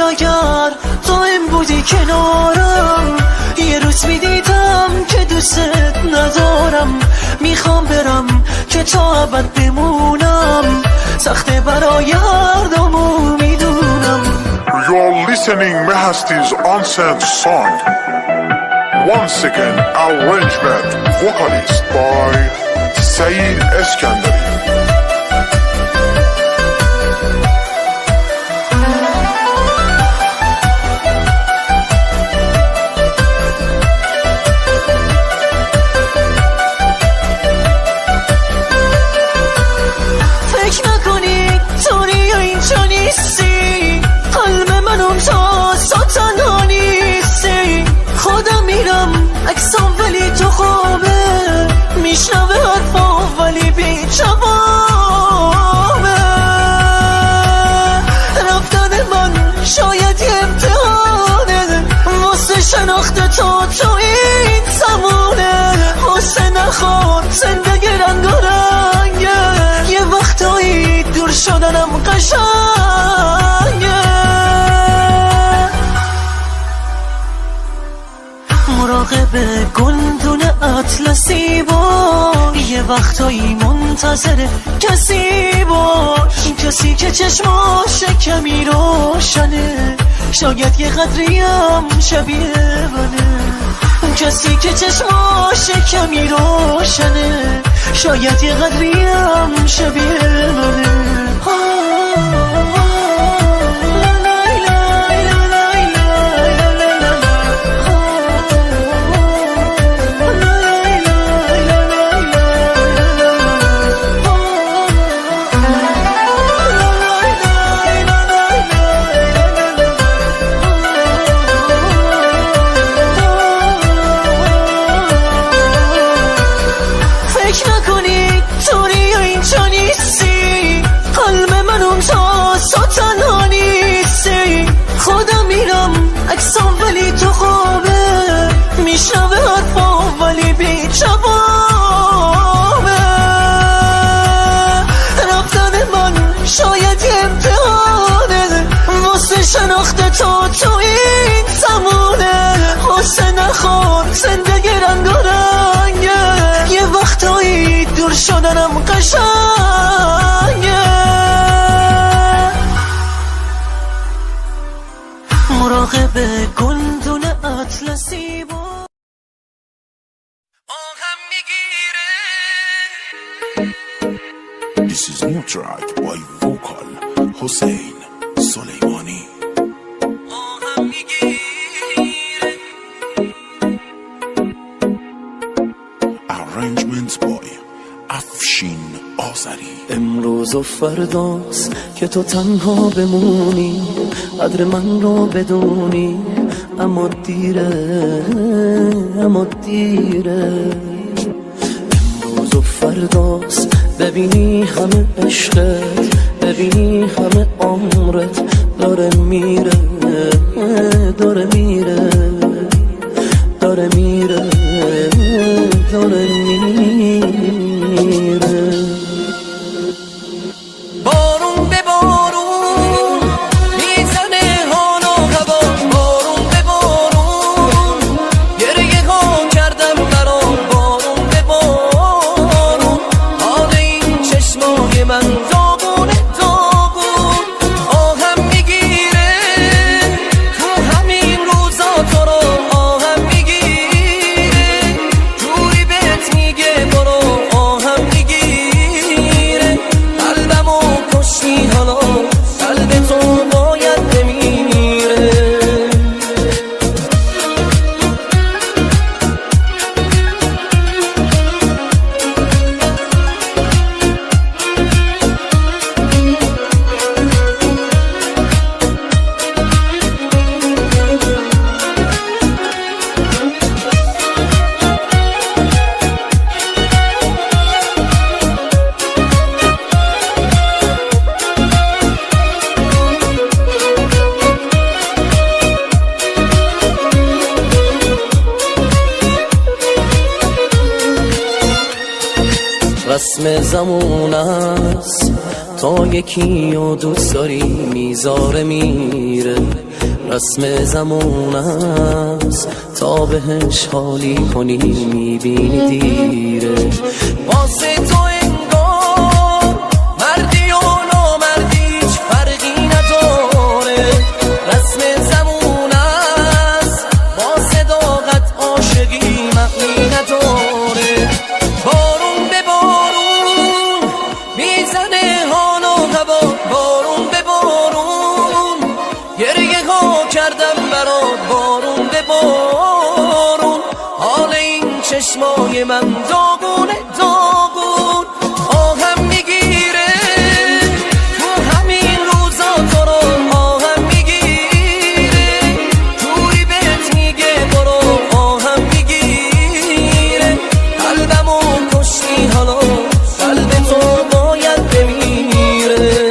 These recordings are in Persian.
اگر تو این بودی کنارم، یه روز میدیدم که دوست ندارم. میخوام برم که تا ابد بمونم، سخته برای هر دومو میدونم. You're listening Mehasti's unsent song. Once again, arrangement vocalist by Saeed Eskandari. فکر نکنی طوری یا اینجا نیستی، قلب من اون تا تنها نیستی. خودم میرم اکسام ولی تو خوابه، میشنوه حرفا ولی بی جوابه. رفتن من شاید یه امتحانه، واسه شناخت تو این زمونه. حسن نخواد زندگی رنگ و رنگه، یه وقتایی دور شدنم قشنگه. مراقب گلدون اطلسی باش، یه وقتایی منتظر کسی باش. کسی که چشماش کمی روشنه، شاید یه قدریم شبیه منه. کسی که چشماش کمی روشنه، شاید یه قدریم شبیه منه. فکر نکنی طوری یا اینجا نیستی، قلب من اون تا تنها نیستی. خودم میرم اکسام ولی تو خوابه، میشنوه حرفا ولی بی جوابه. رفتن من شاید یه امتحانه، واسه شناخت تو این زمونه. حسن نخواد زندگی رنگ و رنگه، یه وقتایی دور شدنم قشنگه. مراقب گلدون اطلسی با آهم میگیره. This is new track by vocal Hussein Soleimani. آهم میگیره. Arrangements by Afshin Azari. امروز و فرداست که تو تنها بمونی، قدر من رو بدونی. اما دیره، اما دیره. امروز و فرداست، ببینی همه عشقت، ببینی همه عمرت داره میره، داره میره، داره میره، داره میره. بارون به بارون میزنه حال و هوا، بارون به بارون گریه ها کردم برام. بارون به بارون حال این چشمای من داغونه داغون. آهم میگیره تو همین روزا تو رو، آهم میگیره جوری بهت میگه برو. آهم میگیره قلبمو کشتی، حالا قلب تو باید بمیره. رسم زمون است تا یکی و دوست داری میذاره میره. رسم زمان است تا بهش حالی کنی میبینی دیره واسه تو انگار مردی و نامردی هیچ فرقی نداره رسم زمان است با صداقت عاشقی معنی نداره بارون به بارون میزنه حال و هوا بارون به بارون گریه ها کردم برات بارون به بارون حال این چشمای من داغونه داغون آهم میگیره تو همین روزا تو رو آهم میگیره توی بهت میگه برو آهم میگیره قلبمو کشتی حالا قلب تو باید بمیره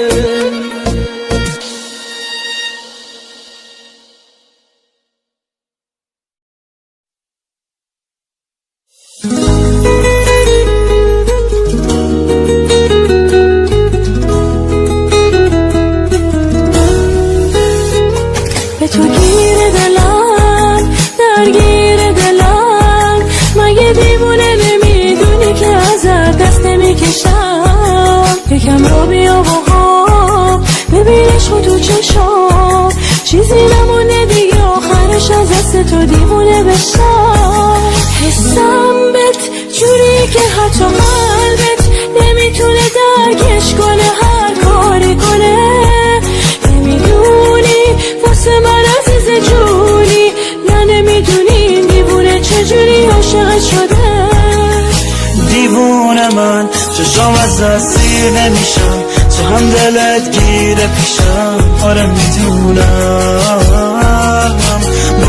به تو گیر دلم درگیر دلم مگه دیوونه نمیدونی که ازت دست نمیکشم یکم رو بیا باها ببین عشق تو چشام چیزی نمونه دیگه آخرش از دست تو دیوونه بشم حسم بهت جوری که حتی قلبت نمیتونه درکش کنه هر کاری کنه نمیدونی واسه من عزیز جونی نه نمیدونی دیوونه چجوری عاشق شده دیوونه من چشام از دست سیر نمیشم تو هم دلت گیره پیشم آره میدونم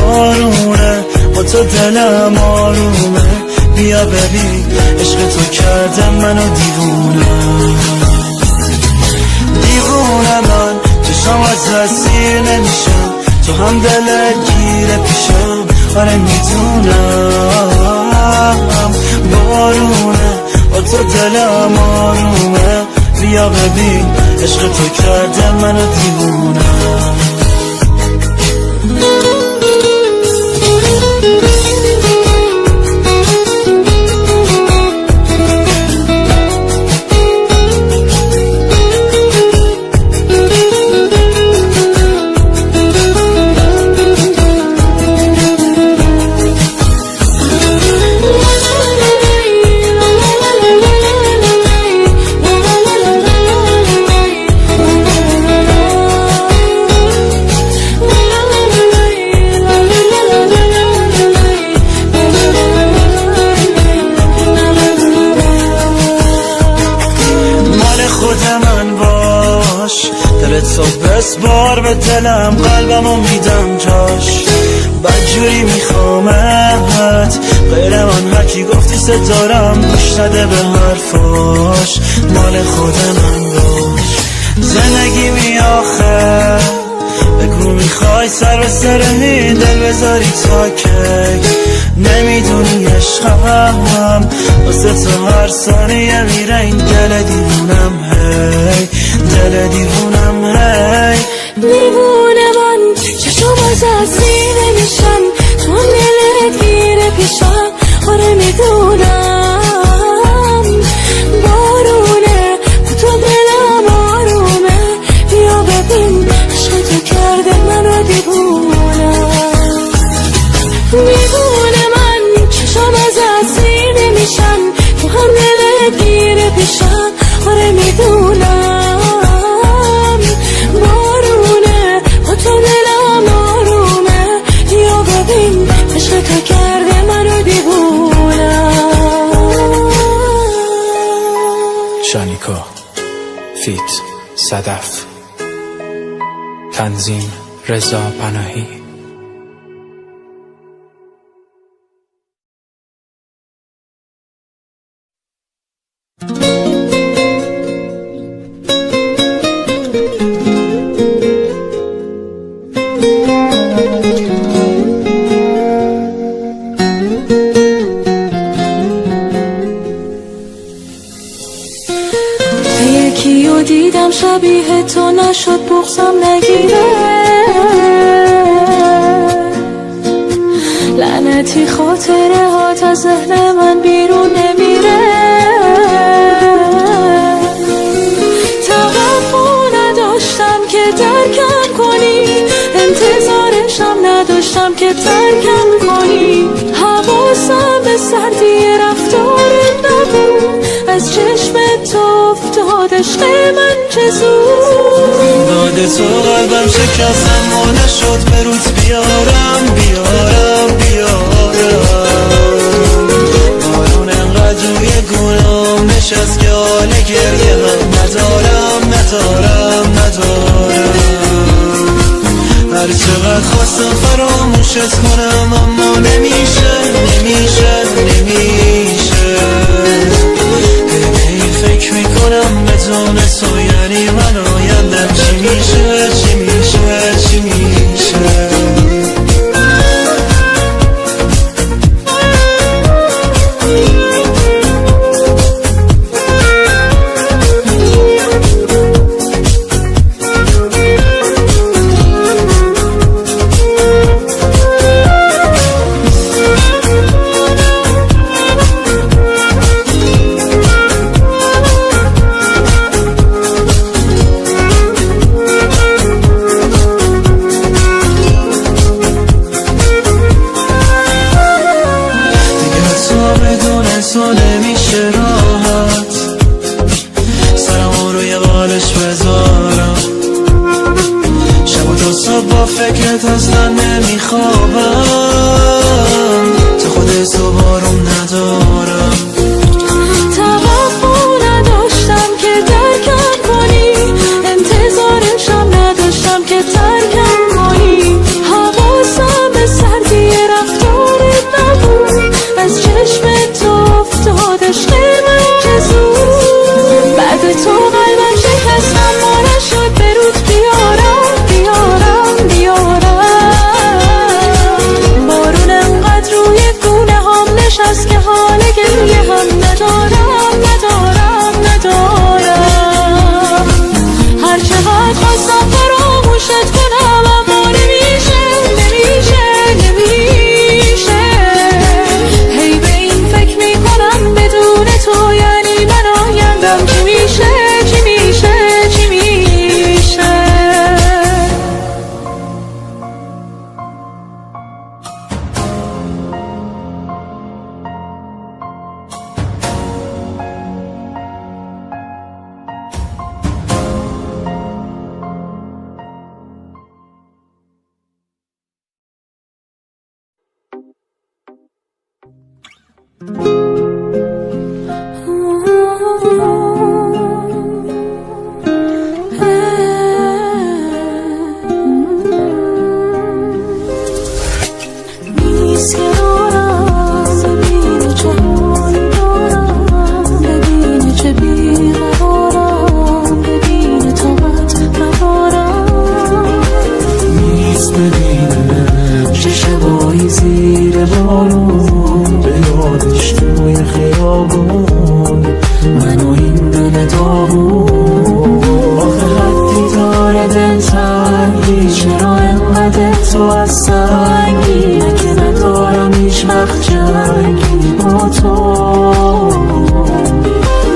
بارونه با تو دلم آرومه بیا ببین عشق تو کرده منو دیوونه دیوونه من چشام از دست سیر نمیشم تو هم دلت گیره پیشم آره میدونم بارونه با تو دلم آرومه بیا ببین عشق تو کرده منو دیوونه دلت صبح بسپار به دلم قلبمو میدم جاش بدجوری میخوامت غیر من هرکی گفتی ستارم گوش نده به حرفاش مال خود من باش زندگی می آخه بگو میخوای سر به سر این دل بذاری تا کی نمیدونی عشقم واسه تو هر ثانیه میره این دل دیوونم هی دل دیوونم هی دیوونه من چشم از دستی نمیشم تو هم دلت گیره پیشم آره میدونم بارونه تو دلم آرومه بیا ببین عشق تو کرده منو دیوونه دیوونه من چشم از دستی نمیشم تو هم دلت گیره پیشم آره میدونم بارونه با تو دلم آرومه بیا ببین عشق تو کرده منو دیوونه شانیکا فیت صدف تنظیم رضا پناهی یکیو دیدم شبیه تو نشد بغضم نگیره لعنتی خاطره هات از ذهن من بیرون نمیره. توقع نداشتم که درکم کنی، انتظارشم نداشتم که ترکم کنی. حواسم به سردی رفتارت نبود، از چشم تو افتاد عشق من چه زود. داد تو قلبم شکستم و نشد به روت بیارم بارون انقدر روی گونام نشست که حال گریه هم ندارم هر چقدر خواستم فراموشت کنم اما نمیشه هی فکر میکنم بدون تو یعنی من آیندم چی میشه تو نمیشه راحت سرمو روی بالش بذارم، شب و تا صبح با فکرت اصلا نمیخوابم. تو خودت تو بارم ندارم. توقع نداشتم که درکم کنی، انتظارشم نداشتم که ترکم کنی. حواسم به سردی رفتارت نبود، از چشم تو افتاد عشق من چه زود. بعد تو قلبم شکستم و نشد به روت بیارم بارون انقدر روی گونه هم نشست که حال گریه هم ندارم هر چقدر خواستم فراموشت کنم اما نمیشه هی به این فکر میکنم بدون تو یعنی من آیندم چی میشه زیر بارون به یادش توی خیابون من و این دل داغون آخه حدی داره دل تنگی چرا انقدر تو از سنگی من که ندارم هیچ وقت جنگی با تو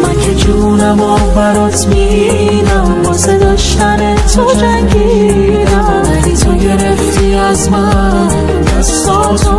من که جونم و برات میدم واسه داشتن تو جنگیدم ولی تو گرفتی از من دستاتو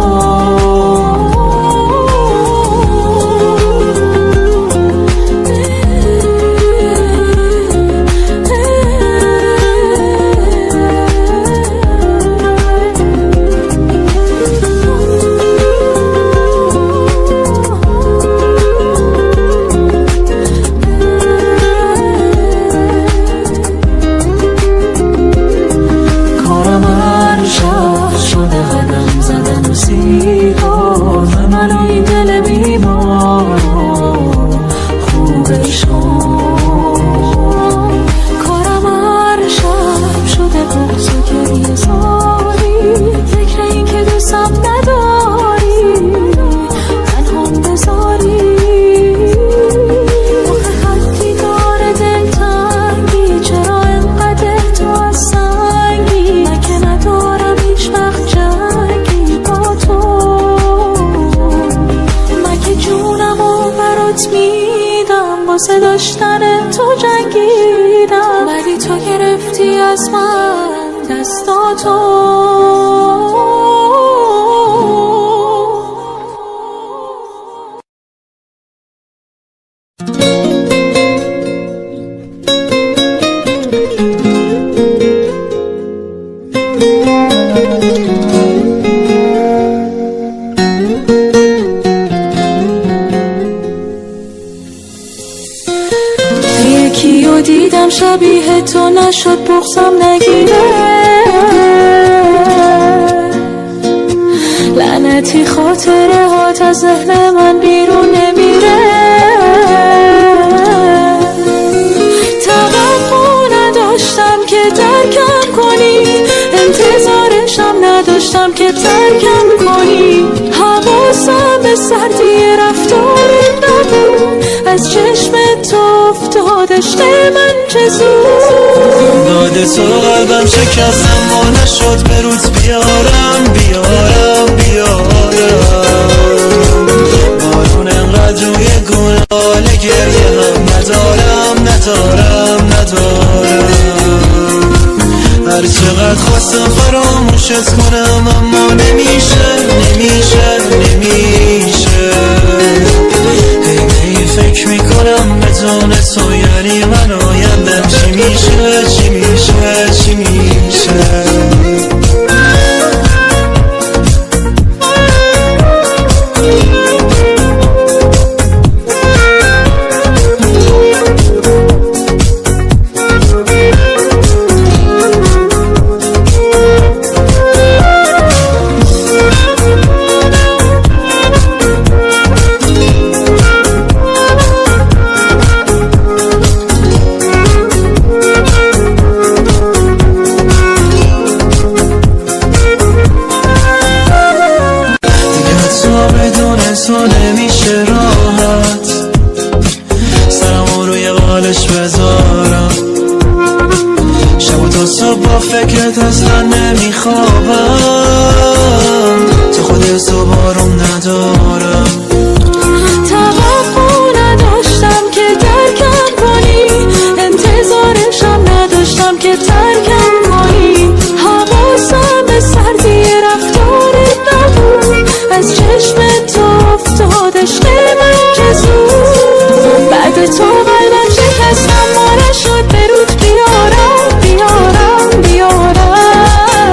کارم هر شب شده قدم زدن و بهت میدم، واسه داشتن تو جنگیدم، ولی تو گرفتی از من دستاتو. یکیو دیدم شبیه تو نشد بغضم نگیره، لعنتی خاطره هات از ذهن من بیرون نمیره. توقع نداشتم که ترکم کنی، انتظارشم نداشتم که ترکم کنی. حواسم به سردی رفتارت نبود، از چشم تو افتاد عشق من چه زود. داده تو قلبم شکستم و نشد به روز بیارم بیارم بیارم. بارون انقدر روی گونه حال گریه هم ندارم ندارم ندارم. هر چقدر خواستم فراموشت کنم اما نمیشه نمیشه نمیشه. هی فکر میکنم بدون تو یعنی من آیندم چی میشه چی میشه چی میشه. تو نمیشه راحت سرمو روی قالش بذارم، شب و تا صبح با فکرت اصلا نمیخوابم. تو خودت تو بارم ندارم. توقع نداشتم که ترکم کنی، انتظارشم نداشتم که ترکم کنی. حواسم به سردی رفتارت نبود، از چشم تو افتاد عشق من چه زود. بعد تو قلبم شکستم و نشد به رود بیارم بیارم بیارم.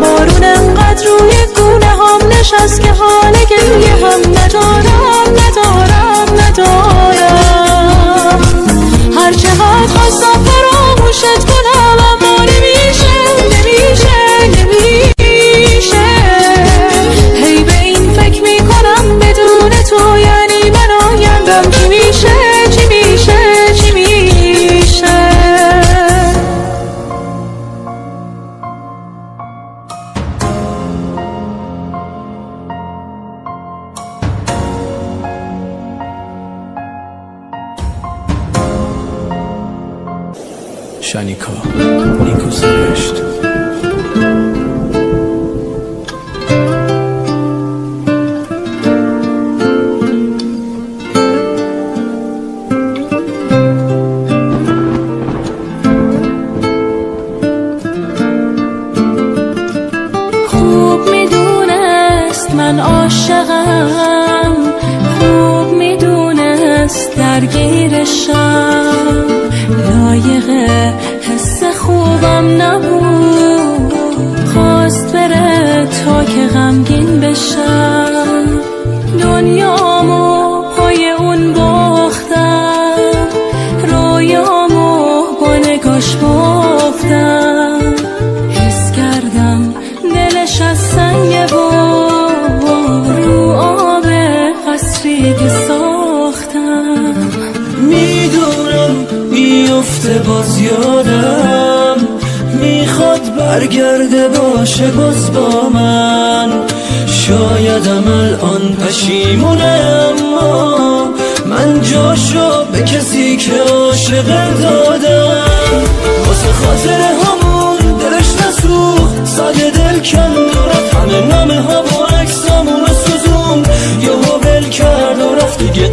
بارون انقدر روی گونه هم نشست که حال گریه هم ندارم ندارم ندارم. هر چقدر خواستم فراموشت کنم اما نمیشه نمیشه نمیشه. هی به این فکر میکنم بدون تو یعنی من آیندم چی میشه چی میشه چی میشه. شانیکا نیکو سرشت. خوب میدونست من عاشقم، خوب میدونست درگیرشم، لایق حس خوبم نبود، خواست بره تا که غمگین بشم. دنیامو پای اون باختم، رویامو با نگاش بافتم. حس کردم دلش از سنگ بود، رو آب قصری که ساختم. میدونم میفته باز یادم، میخواد برگرده باشه باز با من. شایدم الان پشیمونه اما من جاشو به کسی که عاشق دادم. واسه خاطر همون دلش نسوخت، ساده دل کن دارد همه نامه ها و عکسامون سوزون. یهو ول کرد و رفت دیگه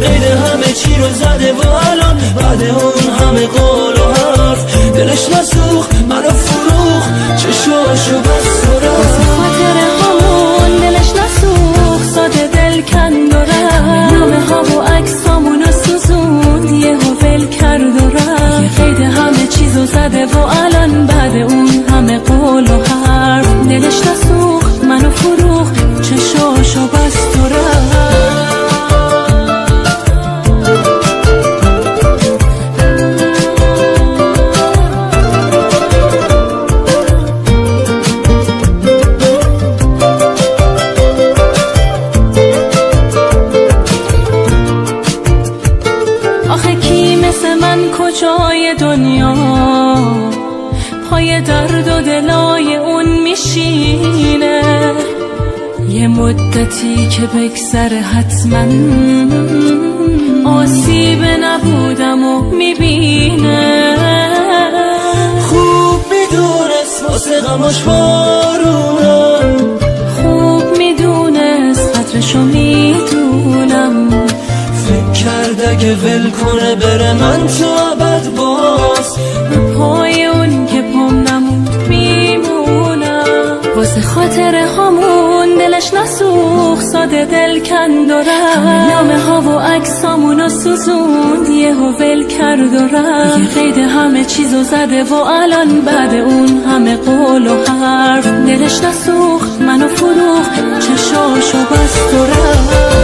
ساده دل کند و رفت، نامه ها و عکسامونو سوزوند یهو ول کرد و رفت. یه قید همه چیزو زده و الان بعد اون همه قول و حرف دلش نسوخت منو فروخت، چشاشو بست و رفت. کجای دنیا پای درد و دلای اون میشینه، یه مدتی که بگذره حتما آسیب نبودم و میبینه. خوب میدونست واسه غماش بارونم، خوب میدونست قدرشو میدونم، کرد اگه ول کنه بره من تو ابد باز به پای اون که پام نموند میمونم. واسه خاطر همون دلش نسوخت ساده دل کند و رفت، نامه ها و عکسامونو سوزوند یهو ول کرد و رفت. یه قید همه چیزو زده و الان بعد اون همه قول و حرف دلش نسوخت منو فروخت، چشاشو بست و رفت.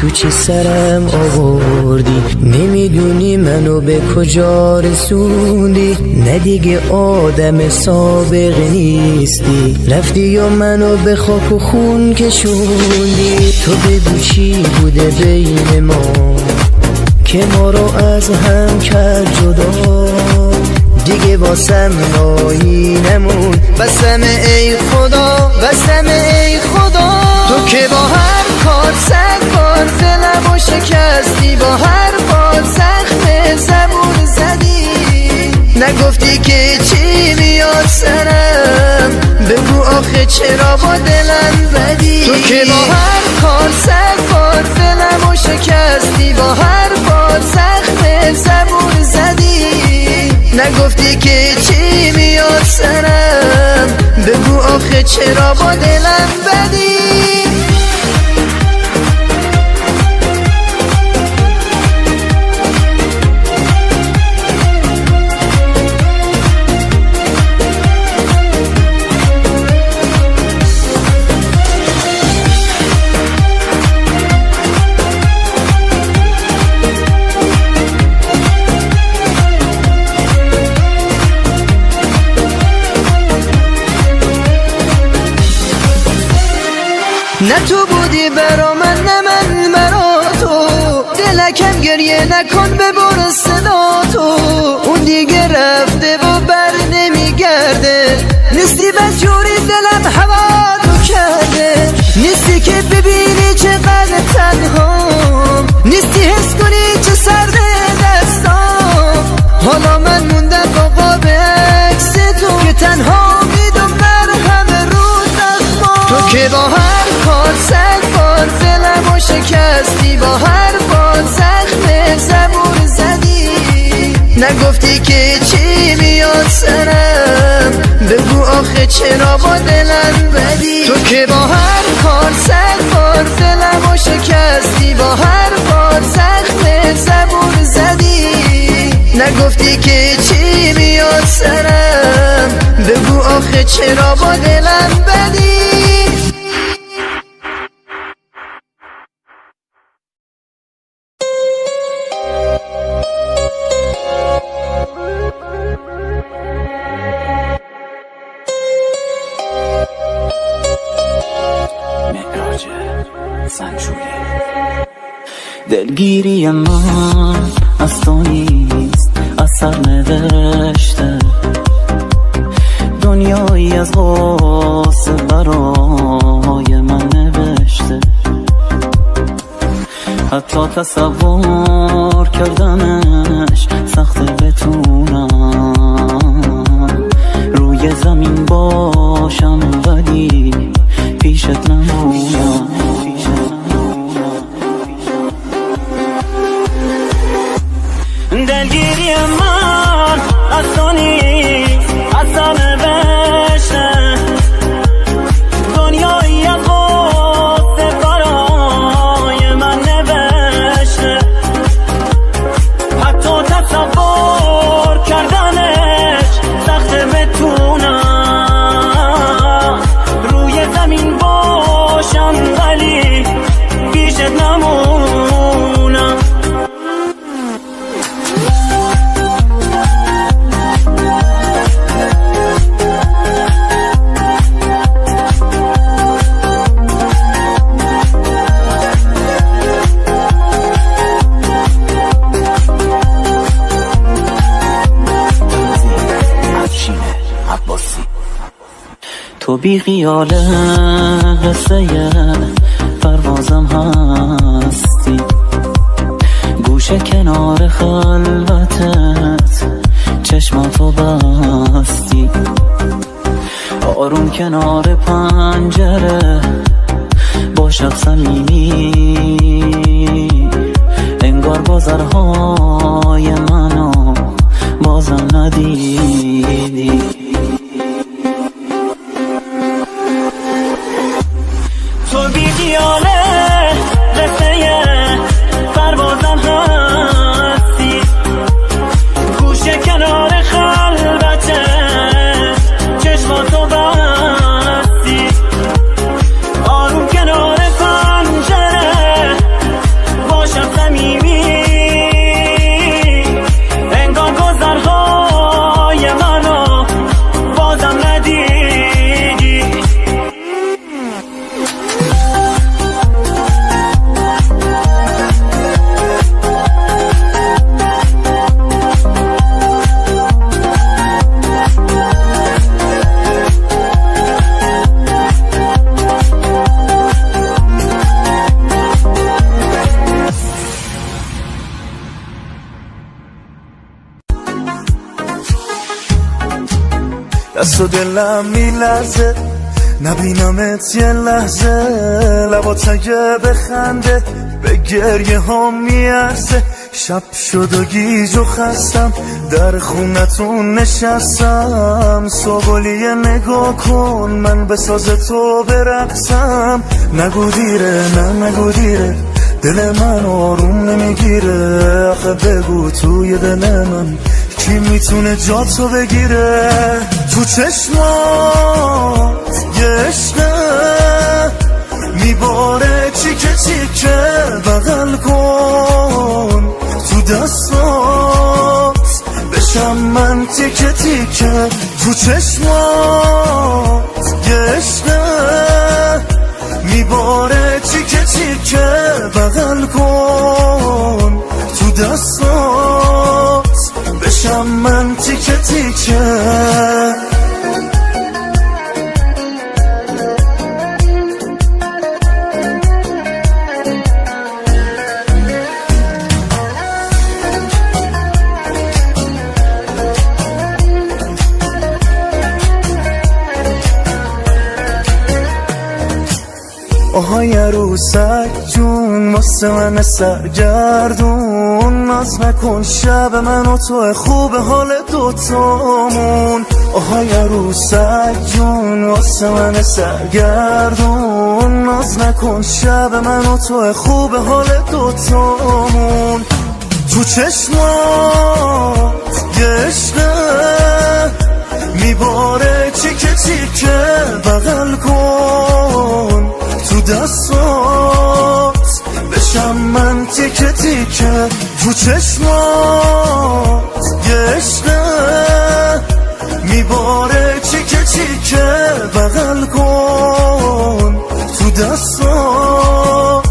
تو چی سرم آوردی، نمیدونی منو به کجا رسوندی. نه دیگه آدم سابق نیستی، رفتی و منو به خاک و خون کشوندی. تو بگو چی بوده بین ما که ما رو از هم کرد جدا، دیگه واسم نایی نمون. بسم ای خدا، بسم ای خدا، تو که با هر کار 100 بار دلمو شکستی، با هر بار زخم زبون زدی. نگفتی که چی میاد سرم، بگو آخه چرا با دلم بدی. تو که با هر کار 100 بار دلمو شکستی، با هر بار زخم زبون زدی. نگفتی که چی میاد سرم، بگو آخه چرا با دلم بدی. نه تو بودی برا من، نه من برا تو. دلکم گریه نکن ببر صدا تو. اون دیگه رفته و بر نمیگرده، نیستی بس جوری دلم هوا تو کرده. نیستی که ببینی چقدر تنهام، نیستی حس کنی چه سرد دستام. حالا من موندم با قاب عکس تو که تنها میدم بر همه رو زخمام. تو که با هر کار 100 بار دلمو شکستی، با هر بار زخم زبون زدی. نگفتی که چی میاد سرم، بگو آخه چرا با دلم بدی. تو که با هر کار 100 بار دلمو شکستی، با هر بار زخم زبون زدی. نگفتی که چی میاد سرم، بگو آخه چرا با دلم بدی. دلگیری من از تو نیست، از سر نوشته. دنیایی از غصه برای من نوشته. حتی تصور کردنش سخته بتونم روی زمین باشم ولی پیشت نمونم. دلگیری من از تو نیست، از سر نوشته. دنیایی از غصه برای من نوشته. حتی تصور کردنش سخته بتونم روی زمین باشم ولی پیشت نمونم. تو بی خیال قصه پروازم هستی، گوشه کنار خلوتت چشماتو بستی. آروم کنار پنجره با شب صمیمی، انگار بازرهای منو بازم ندیدی. تو بی خیاله قصه پروازم هستی، گوشه کنار خلوته چشماتو بستی. آروم کنار پنجره دست و دلم میلرزه نبینمت یه لحظه، لبات اگه بخنده به گریه ها میارزه. شب شد و گیج و خستم در خونتون نشستم، صبحولیه نگاه کن من به ساز تو برقصم. نگو دیره نه نگو دیره دل من آروم نمیگیره، آخه بگو توی دل من کی میتونه جا تو بگیره. تو چشمات یه عشقه میباره چیکه چیکه، بغل کن تو دستات بشم من تیکه تیکه. تو چشمات یه عشقه میباره چیکه چیکه، بغل کن تو دستات بشم من تیکه تیکه. آهای عروسک جون واسه من سرگردون، ناز نکن شب من و تو خوب حال دوتامون. آهای عروسک جون واسه من سرگردون، ناز نکن شب من و تو خوب حال دوتامون. تو چشمات یه عشقه میباره چیکه چیکه، بغل کن تو دستات بشم من تیکه تیکه. تو چشمات یه عشقه میباره چیکه چیکه، بغل کن تو دستات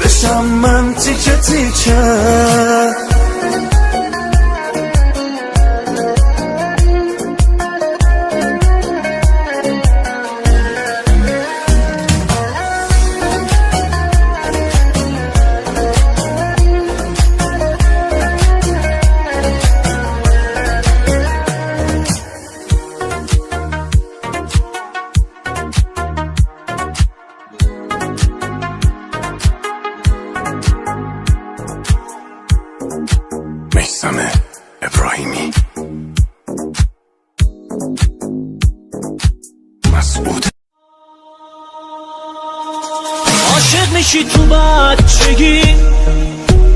بشم من تیکه تیکه. میثم ابراهیمی مسعود. عاشق میشی تو بچگی،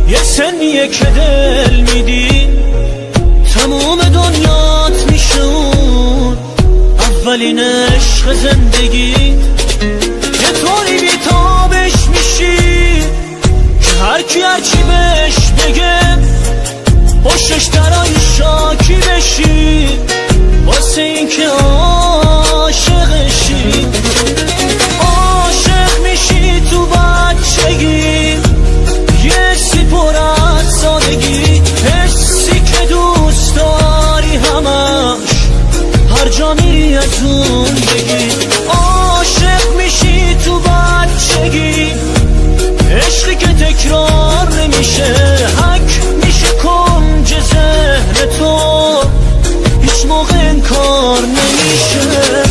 یه سنیه که دل میدی، تموم دنیات میشه اون اولین عشق زندگی. یه طوری بیتابش میشی که هرکی هرچی بهش بگه پشتش درای شاکی بشی، واسه این که عاشقشی. عاشق میشی تو بچگی، یه سی پر از سادگی، حسی که دوست داری همش هر جا میری از اون بگی. عاشق میشی تو بچگی، عشقی که تکرار نمیشه، حک میشه کنج ذهن تو، هیچ موقع انکار نمیشه.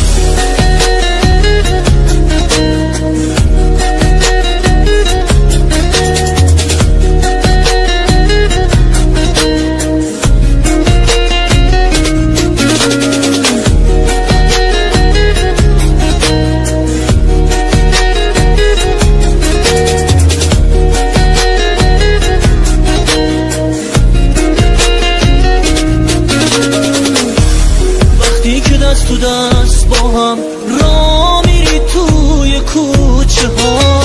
دست تو دست با هم را میری توی کوچه ها،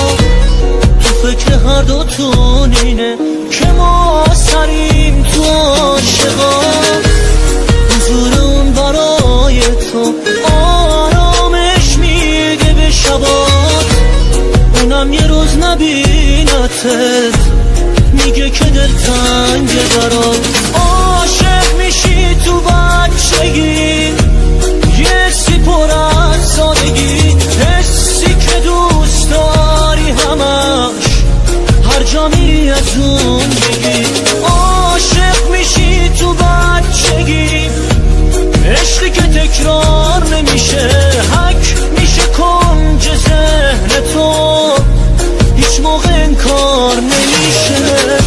تو فکر هر دوتون اینه که ما سریم تو عاشقا. حضور اون برای تو آرامش میده به شبات، اونم یه روز نبینتت میگه که دل تنگه برات. عاشق میشی تو بچگی، یه سی پر از سادگی، حسی که دوست داری همش هر جا میری از اون بگی. عاشق میشی تو بچگی، عشقی که تکرار نمیشه حک میشه کنج ذهن تو هیچ موقع انکار نمیشه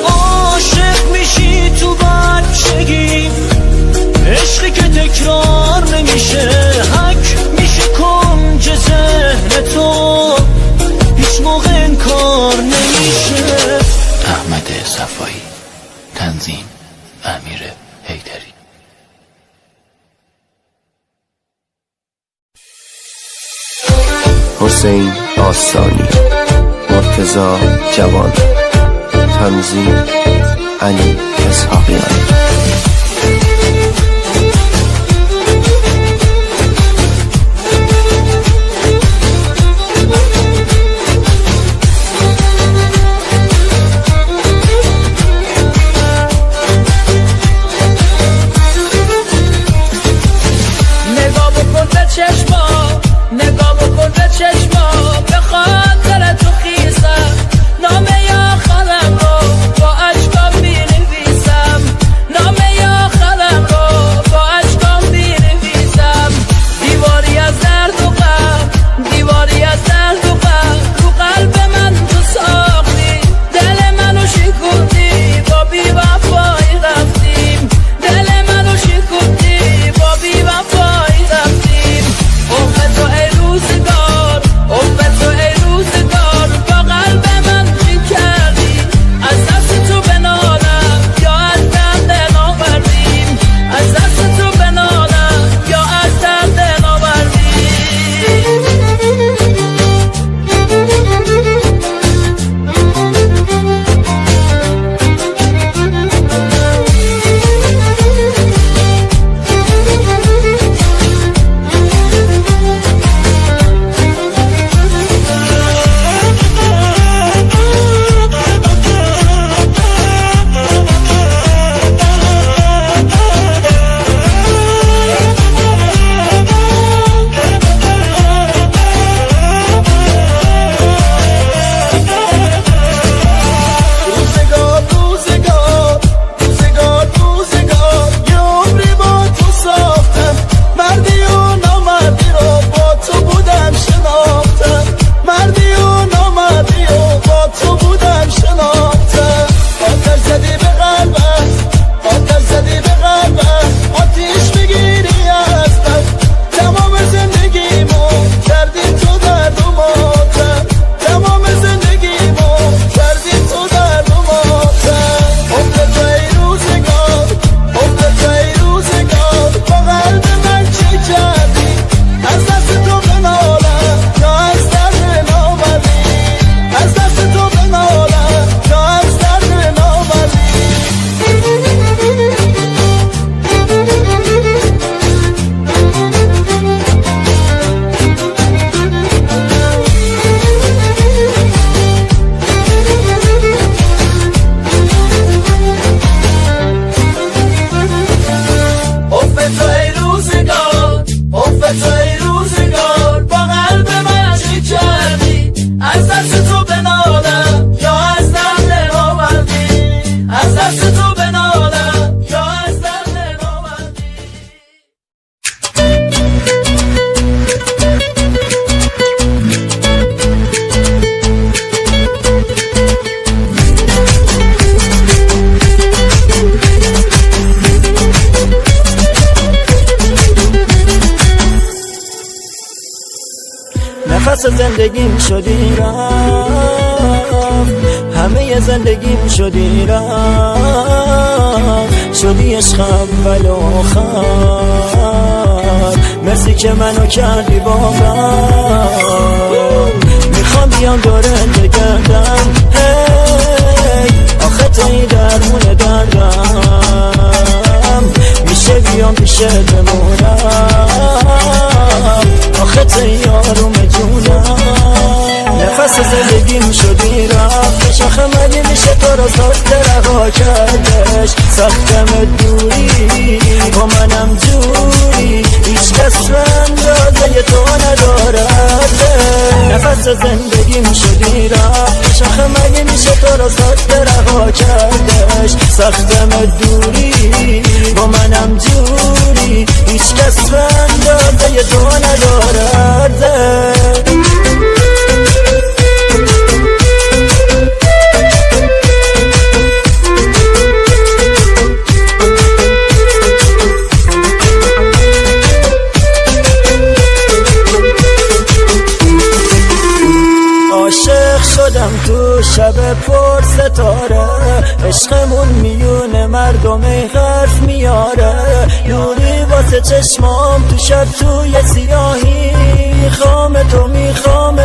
عاشق میشی تو بچگی عشقی که تکرار نمیشه حک میشه کنج ذهن تو هیچ موقع انکار نمیشه احمد صفایی، تنظیم امیر حیدری. حسین آستانی، مرتضی جوان، تنظیم علی اسحاقیان. نگاه بکن به چشما، نگاه بکن به چشما، به خاطر تو خیزم نامه آخرم رو با عشقام می‌نویسم، نامه آخرم رو با عشقام می‌نویسم. دیواری از درد و غم، دیواری از درد و غم، رو قلب من تو ساختی، دل منو شکوندی، با بی‌وفایی رفتیم، دل منو شکوندی، با بی‌وفایی رفتیم. عمر تو ای روزگار، عمر تو ای روزگار، با قلب من چی کردی؟ از دست تو بنالم یا از درد ناوردیم، از دست تو بنالم یا از درد ناوردیم. نفس زندگیم شدی رفت، همه زندگیم شدی رفت، شدی عشق اول و آخر، مرسی که منو کردی باور. میخوام بیام دور نفس زندگیم شدی رفت شاخه مگه میشه تو رو ساخته رها کردش سختم دوری با منم جوری هیچ کس اندازه تو ندارد نفس زندگیم شدی رفت شاخه مگه میشه تو رو ساخته رها کردش سختم دوری با منم جوری هیچ کس اندازه تو ندارد شدم تو شب پر ستاره عشقمون میونه مردم حرف میاره نوری واسه چشمام تو شب توی سیاهی میخوام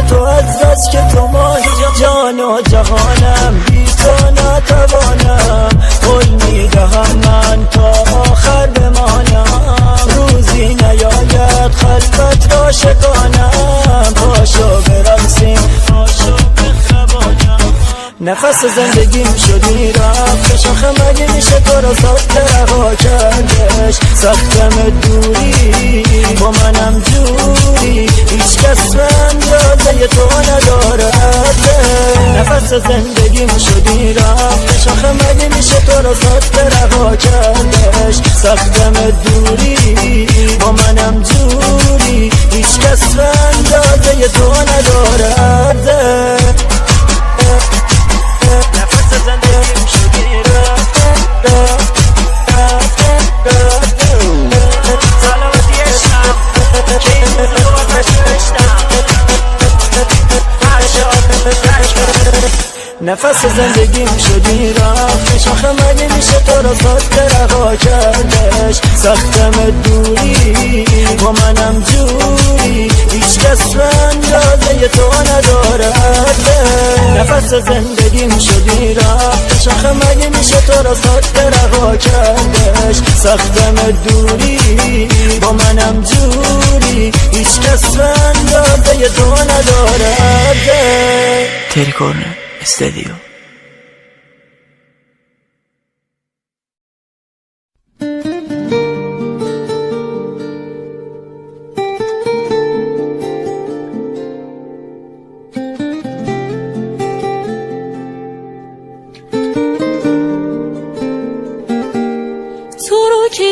تو از بس که تو ماهی جان و جهانم بی تو نتوانم قول میدهم من تا آخر بمانم روزی نیاید خلوت را شکانم پاشو برقصیم پاشو بخوابانم نفس زندگیم شدی رفت شاخه مگه میشه تو رو ساخته رها کردش سختم دوری با منم جوری هیچ کس اندازه تو ندارد نفس زندگیم شدی رفت شاخه مگه میشه تو رو ساخته رها کردش سختم دوری با منم جوری هیچ کس اندازه تو ندارد نفس زندگیم شدی رفت سلامتی عشقم که این روز رو بشتم نفس زندگیم شدی رفت شاخه مگه میشه تو رو ساخته رها کردش سختم دوری با منم جوری هیچ کس اندازه تو ندارد نفس زندگیم شدی رفت شاخه مگه میشه تو رو ساخته رها کردش سختم دوری با منم جوری هیچ کس اندازه تو ندارد تریکورن استدیو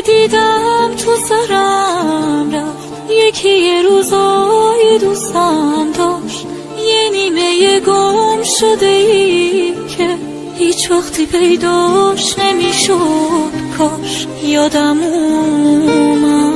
دیدم تو سرم رفت یکی یه روزای دوستم داشت یه نیمه گم شده ای که هیچ وقتی پیداش نمیشد کاش یادم اومد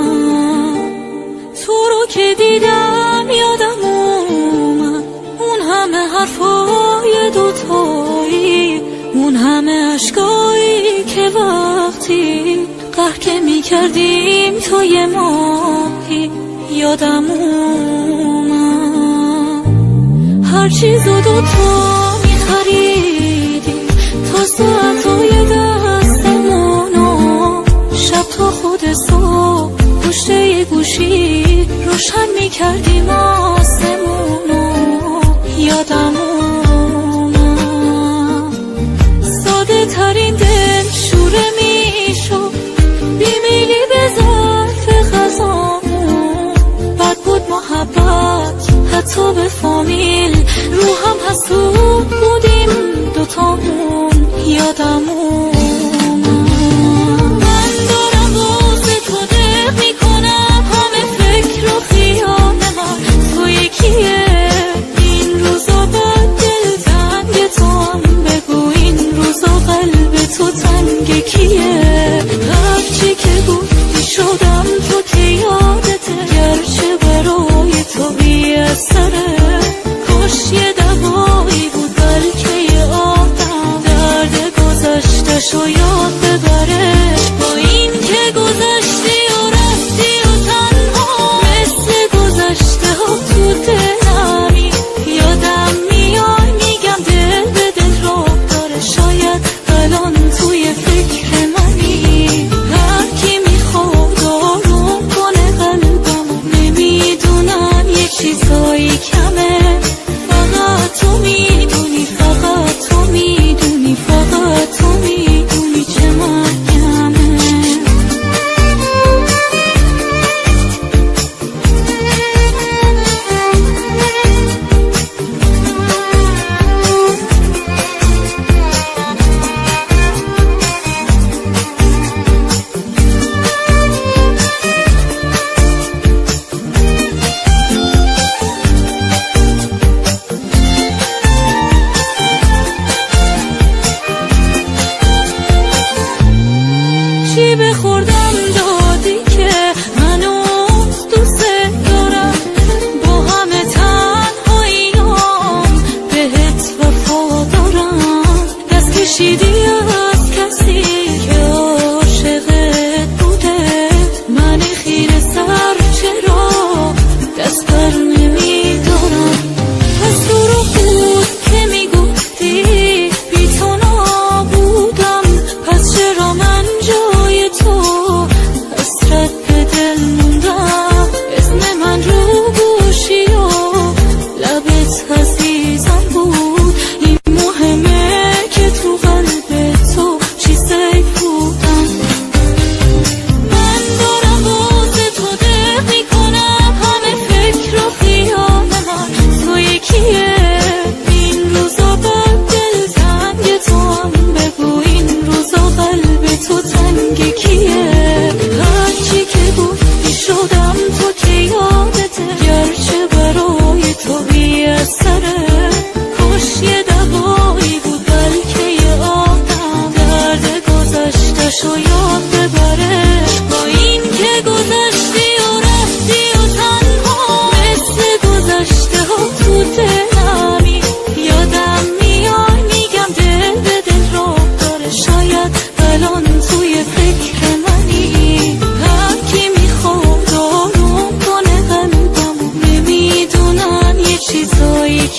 تو رو که دیدم یادم اومد اون همه حرفای دوتایی اون همه عشقایی که وقتی قهر که می کردیم تو یه ماهی یادم اومد هر چیزو دوتا می خریدیم تا ساعتای دستمونو شب تا خود صبح پشت یه گوشی روشن می کردیم آسمونو یادم اومد ساده ترین دل شوره می شد بیمیلی به ظرف غذامون بد بود محبت حتی به فامیل رو هم حسود بودیم دوتامون یادم اومد من دارم واسه تو دق میکنم همه فکر و خیال من تو یکیه این روزا بد دل تنگ تو هم بگو این روزا قلب تو تنگ کیه هرچی که گفتی شدم تو که یادته گرچه برای تو بی اثره کاش یه دوایی بود بلکه یه آدم درد گذشته شو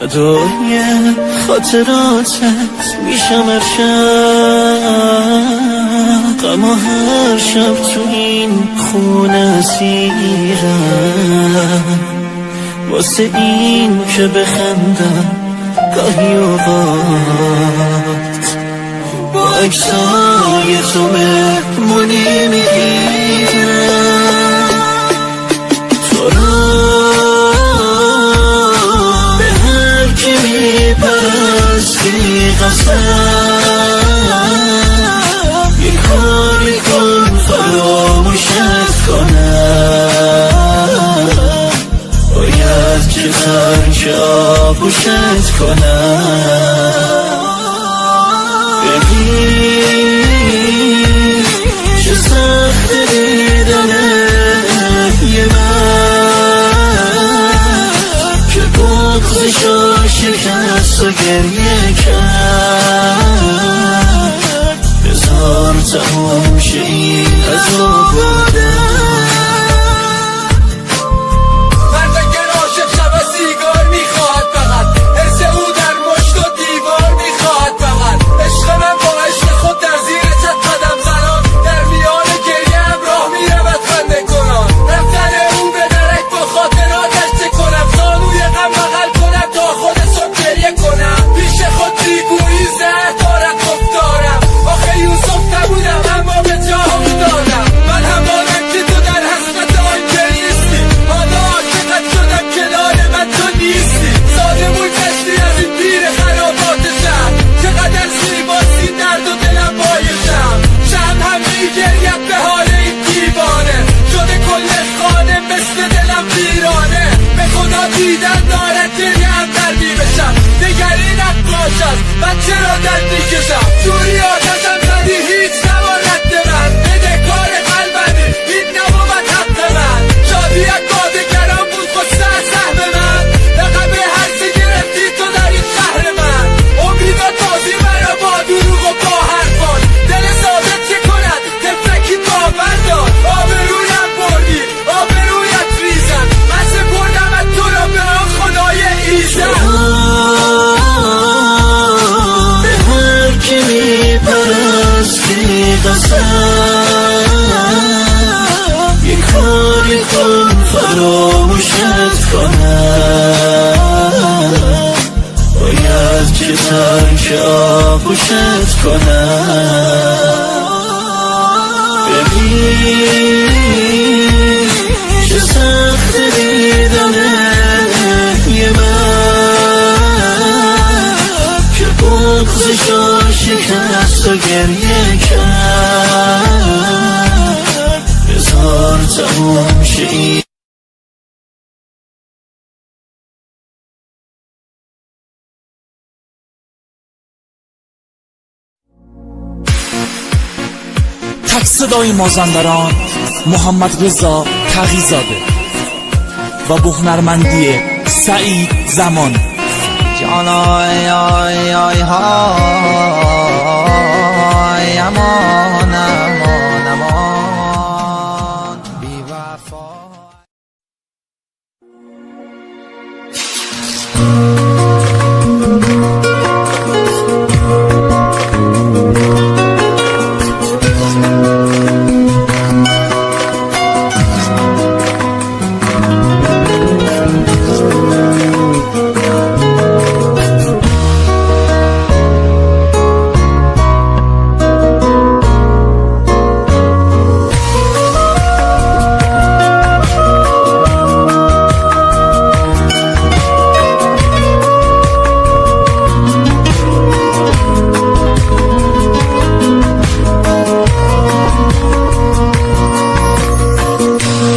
فدای خاطراتت میشم هر شب، غم و هر شب تو این خونه اسیرم، واسه این که بخندم گاهی اوقات با عکسای تو مهمونی میگیرم، تو را به هر کی میپرستی قسم، یه کاری کن فراموشت کنم، باید که ترک آغوشت کنم. ببین چه سخت دیدنه یه من که بغضشو شکست و گریه کرد، بذار تموم شه این عذاب بودن. من چرا دست میکشم توری آتشم زدی هیچ نبا رد من، بده کار قلبنی این نبود حق من، شادیت بادگرم بود خسته از سهم من، لقب هرچی گرفتی تو در این شهر من، امیدا تازی مرا با دروغ و با حرفان، دل ثابت چه کند تفلکی باور دار، آبرویم بردی آبرویت ریزم، من سپردم از تو را به آن خدای ایزم. یه کاری کن فراموشت کنم، باید که ترک آغوشت کنم. ببین چه سخت دیدنه یه من که بغضشو شکست و گریه کرد، بذار تموم شه این. تک صدای مازندران محمد رضا تقی‌زاده و به هنرمندی سعید زمان. جان آی آی آی های امان امان امان بی وفا.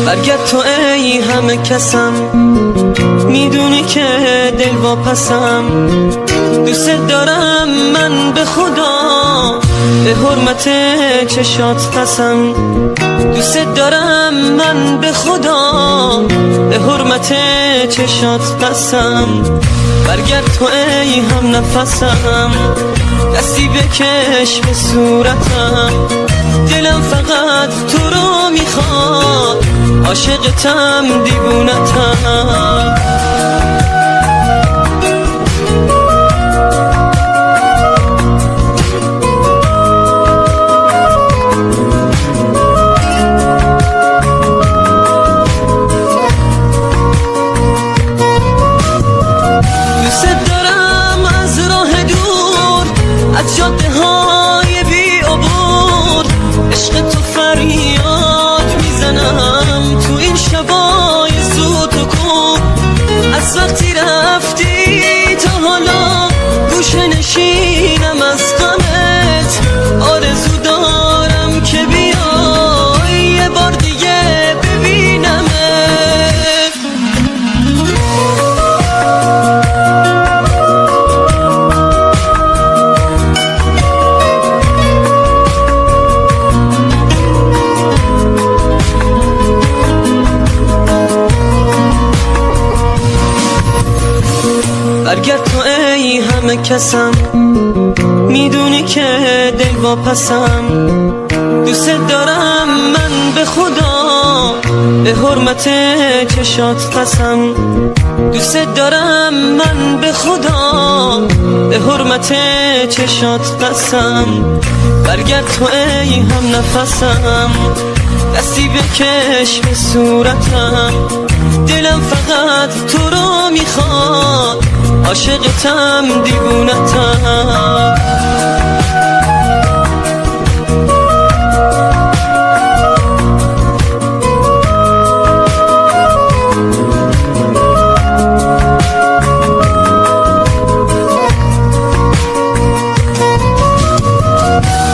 برگرد تو ای همه کسم، میدونی که دل واپسم، دوست دارم من به خدا، به حرمت چشات قسم، دوست دارم من به خدا، به حرمت چشات قسم. برگرد تو ای هم نفسم، دستی بکش به صورتم، دلم فقط تو رو میخواد، عاشقتم دیوونتم. از وقتی رفتی تا حالا گوشه نشینم از غمت. آرزو دارم که بیای یه بار دیگه ببینمت. برگرد تو ای همه کسم، میدونی که دل واپسم. دوست دارم من به خدا، به حرمت چشات قسم. دوست دارم من به خدا، به حرمت چشات قسم. برگرد تو ای هم نفسم، دستی بکش به صورتم. دلم فقط تو رو میخواد، عاشقتم دیوونتم.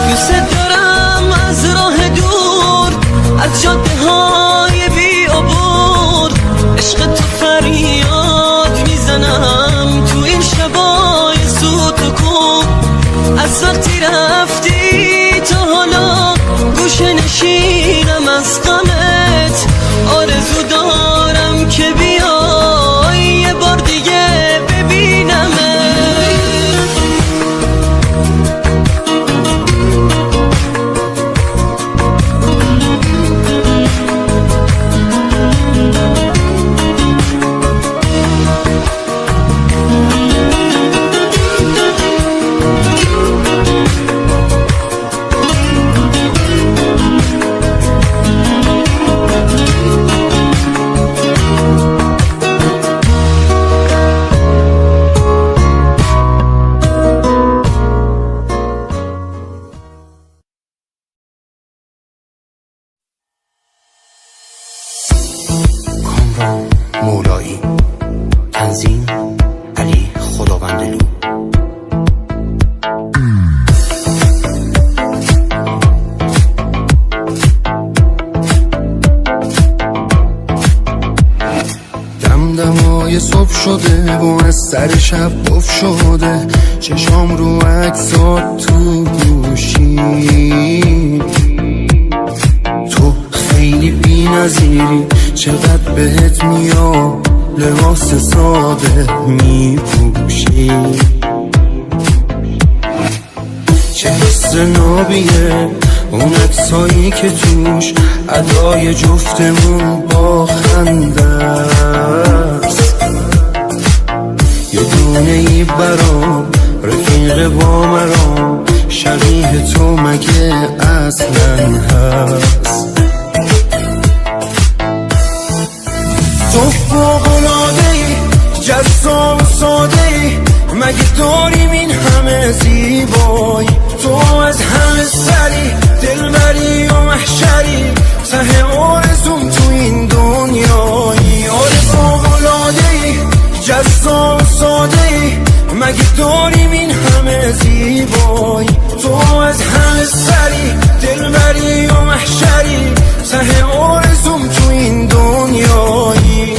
دوست دارم از راه دور، از جاده های بی عبور، عشق تو فریاد میزنم تو این شبای سوت و کور. از وقتی رفتی تا حالا گوشه نشینم از غمت. آرزو دارم که بیای یه بار دیگه ببینمت. مولایی، تنظیم علی خداوندلو. دمدمای صبح شده و از سر شب بف شده، چشام رو عکسات تو گوشی. تو خیلی بی نظیری، چقدر بهت میاد لباس ساده میپوشی. چه حس نابیه اون عکسایی که توش ادای جفتمون با خنده است. یه دونه ای برام رفیق با مرام، شبیه تو مگه اصلا هست؟ تو فوق‌العاده‌ای، جذاب و ساده‌ای، مگه داریم این همه زیبایی؟ تو از همه سری، دلبری و محشری، ته آرزوم تو این دنیایی. آره فوق‌العاده‌ای، جذاب و ساده‌ای، مگه داریم این همه زیبایی؟ تو از همه سری، دلبری و محشری، ته آرزوم تو این دنیایی.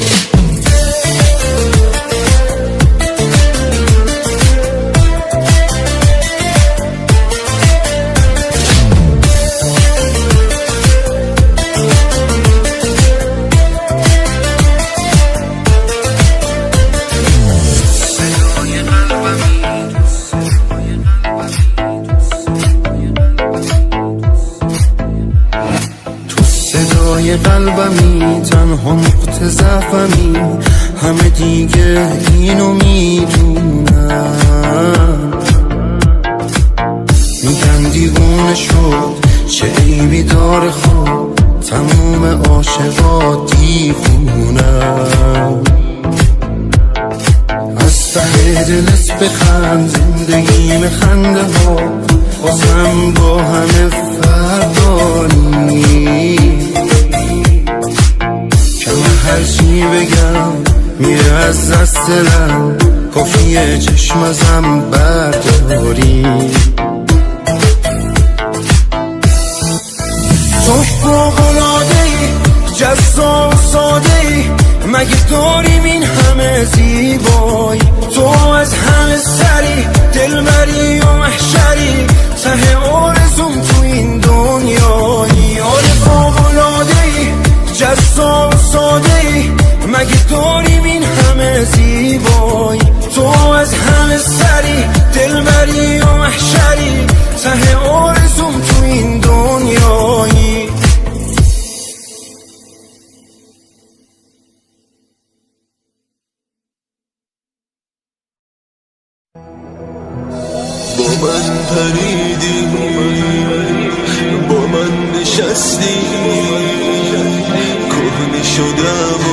قلبمی تنها نقطه ضعفمی، همه دیگه اینو میدونن. میگن دیوونه شد، چه عیبی داره خود، تموم عاشقا دیوونن. از ته دلت بخند، زندگیم خنده ها بازم با همه فردانی. هرچی بگم میره از دست دلم، کافیه چشم ازم برداری. تو فوق‌العاده‌ای، جذاب ساده‌ای، مگه داریم این همه زیبایی؟ تو از همه سری، دلبری و محشری، ته آرزوم تو این دنیایی. آره فوق‌العاده‌ای، جذاب ساده‌ای، مگه داریم این همه زیبایی؟ تو از همه سری، دلبری و محشری، ته آرزوم تو این دنیایی. با من پریدی، با من نشستی، کهنه شدم و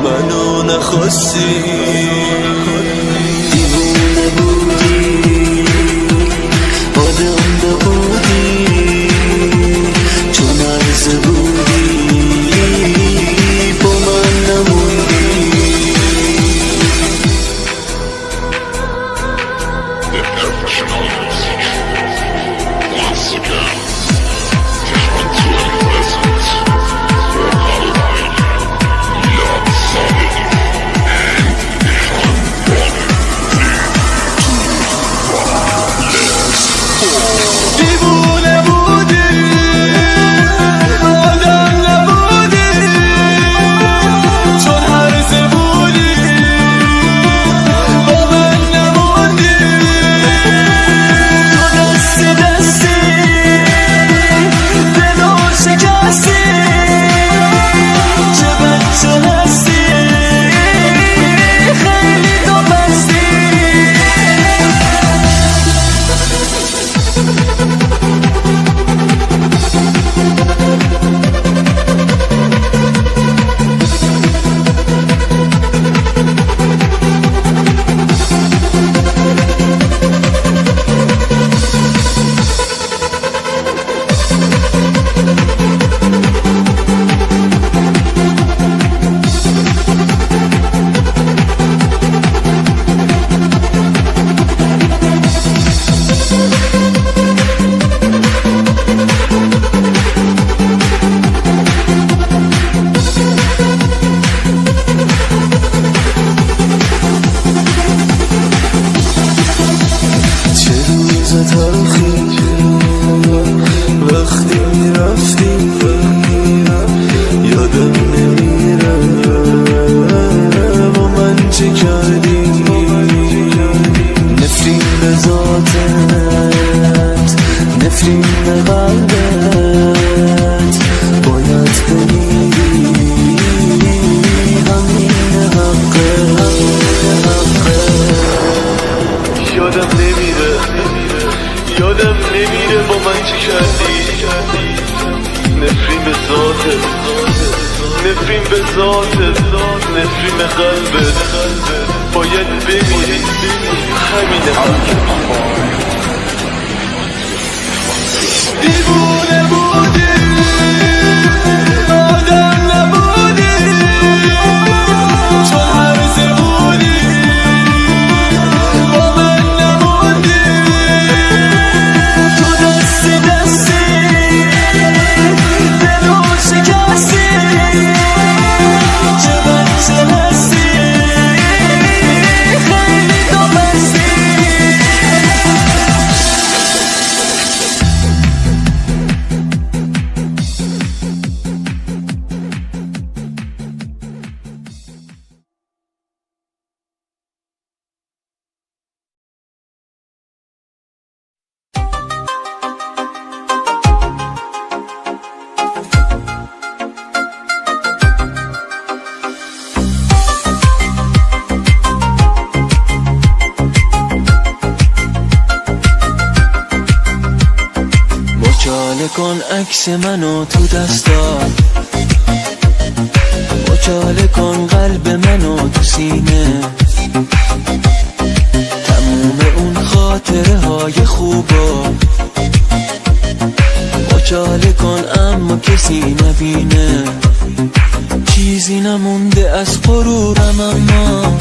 منو نخواستی. دیوونه بودی، آدم نبودی، چون عرضه بودی، با من نموندی. نفرین به ذاتت، نفرین به قلبت، باید بمیری، همینه. دیوونه بودی، آدم نبودی، چون هرزه بودی، با من نموندی. تو دستی دستی دلو شکستی، چه بچه هستی، خیلی تو بستی. مچاله کن عکس منو تو دستات، مچاله کن قلب منو تو سینه، تموم اون خاطره های خوبا مچاله کن اما کسی نبینه، چیزی نمونده از غرورم، اما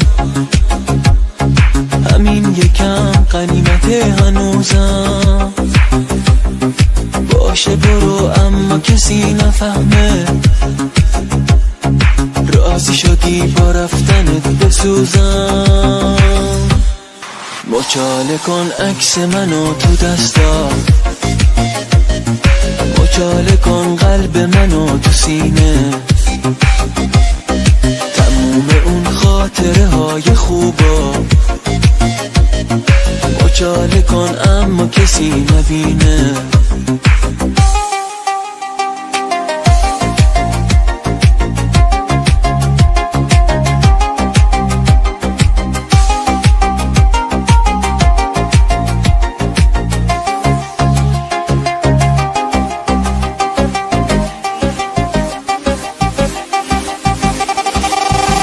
همین یکم غنیمت هنوزم. باشه برو اما کسی نفهمه، راضی شدی با رفتنت بسوزم. مچاله کن عکس منو تو دستا، مچاله کن قلب منو تو سینه، تموم اون خاطره های خوبا مچاله کن اما کسی نبینه.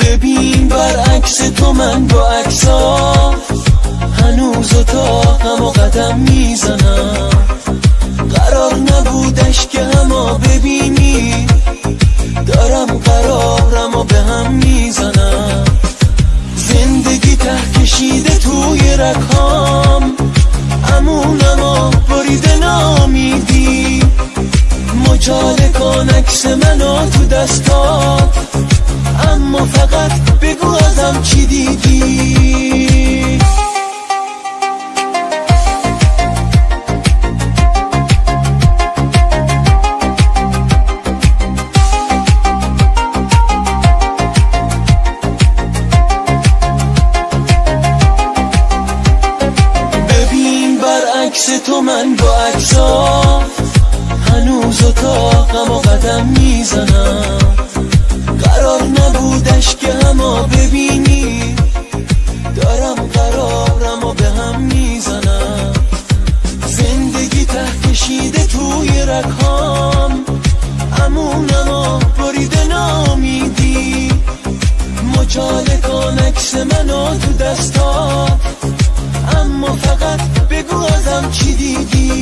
ببین برعکس تو من با عکسات هنوز اتاقم و قدم میزنم. قرار نبودش که همه ببینی، دارم قرارم و به هم میزنم. زندگی ته کشیده توی رکام، امونم و بریده نامیدی. مچاله کن عکس منو تو دستات، اما فقط بگو ازم چی دیدی. ببین برعکس تو من با عکسات هنوز اتاقم و قدم میزنم. قرار نبودش که همه ببینی، دارم قرارم و به هم میزنم. زندگی ته کشیده توی رکام، امونم و بریده نامیدی. مچاله کن عکس منو تو دستات، اما فقط بگو ازم چی دیدی.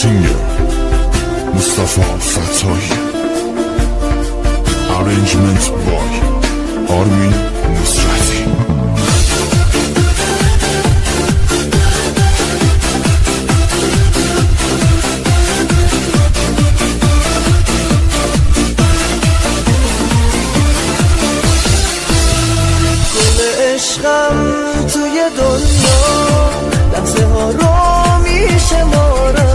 Singer Mustafa Fatoi, arrangement by Armin Nusrati. گل عشقم توی دنیا لحظه ها رو میشه مارم.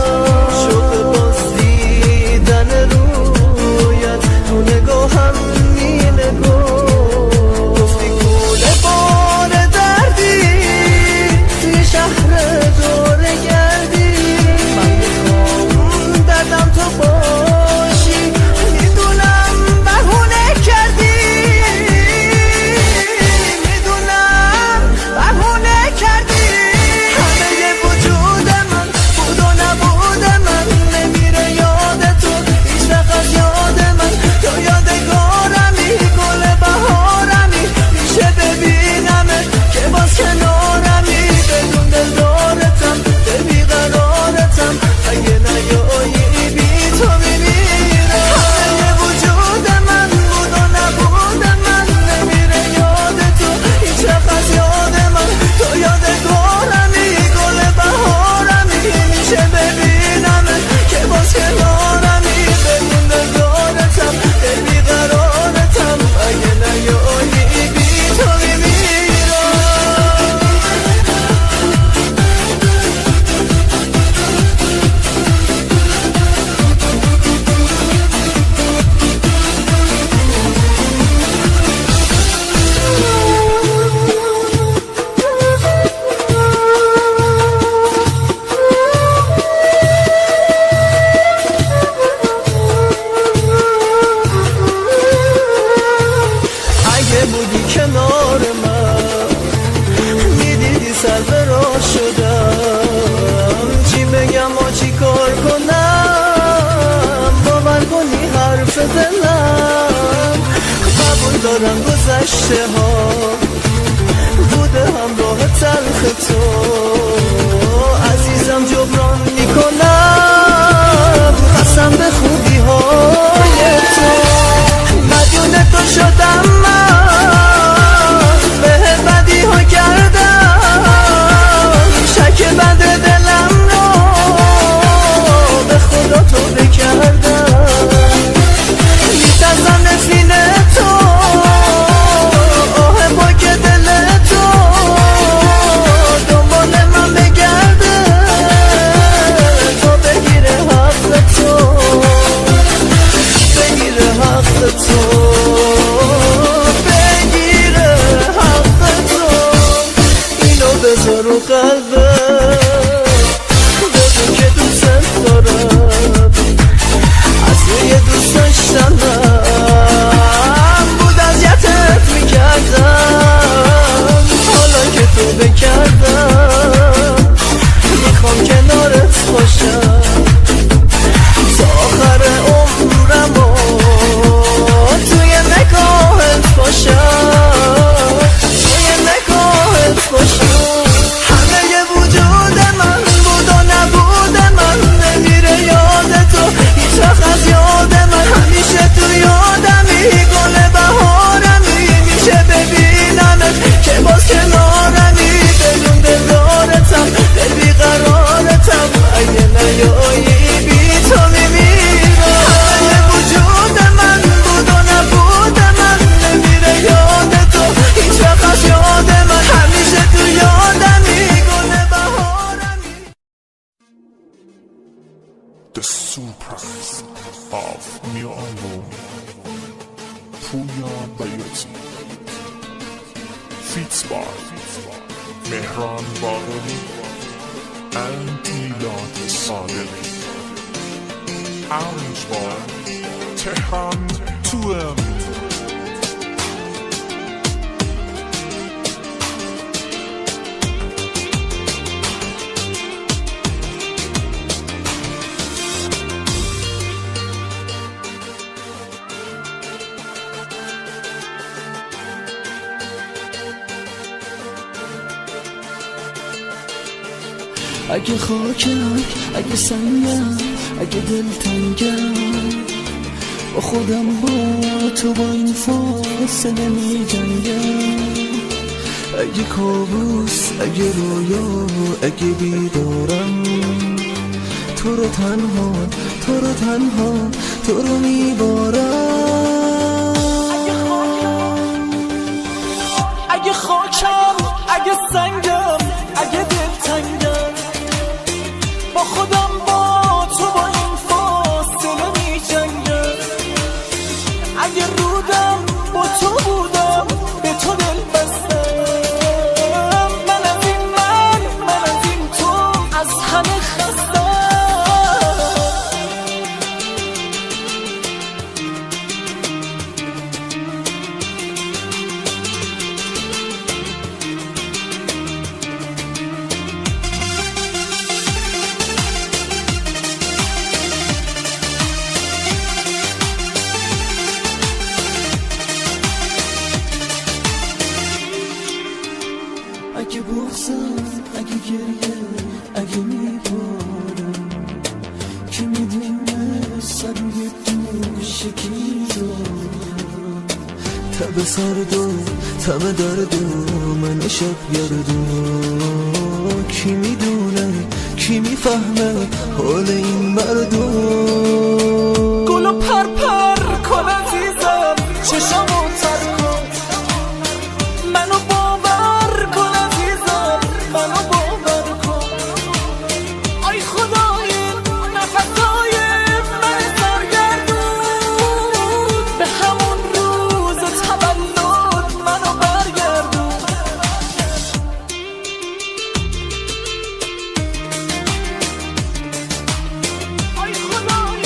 دارم گذشته ها بوده همراه تلخ تو، The surprise of new album Puya Bayoti Feats by Mehran Bagheri and Milad Sadeghi Arranged by Tehran 2M. اگه خاکم، اگه سنگم، اگه دلتنگم، با خودم با تو با این فاصله می جنگم. اگه کابوس، اگه رویا، اگه بیدارم، تو رو تنها، تو رو تنها، تو رو میبارم. اگه خاکم، اگه سنگم، اگه دلتنگم، با خودم با تو با این فاصله می جنگم. اگه رودم با تو بودم به تو دل بستم. من از این من از این تو از همه خستم. اگه بغزم، اگه گریه، اگه میبارم، که میدونه سر روی دوش کی دارم. تب سرد و تب درد و من شب گردو، کی میدونه، کی میفهمه حال این مردو. گلو پر کن عزیزم، چشمو تر کن، منو باور کن عزیزم، منو باور کن. آی خدای نفسای من سرگردون، به همون روز تولد منو برگردون. آی خدای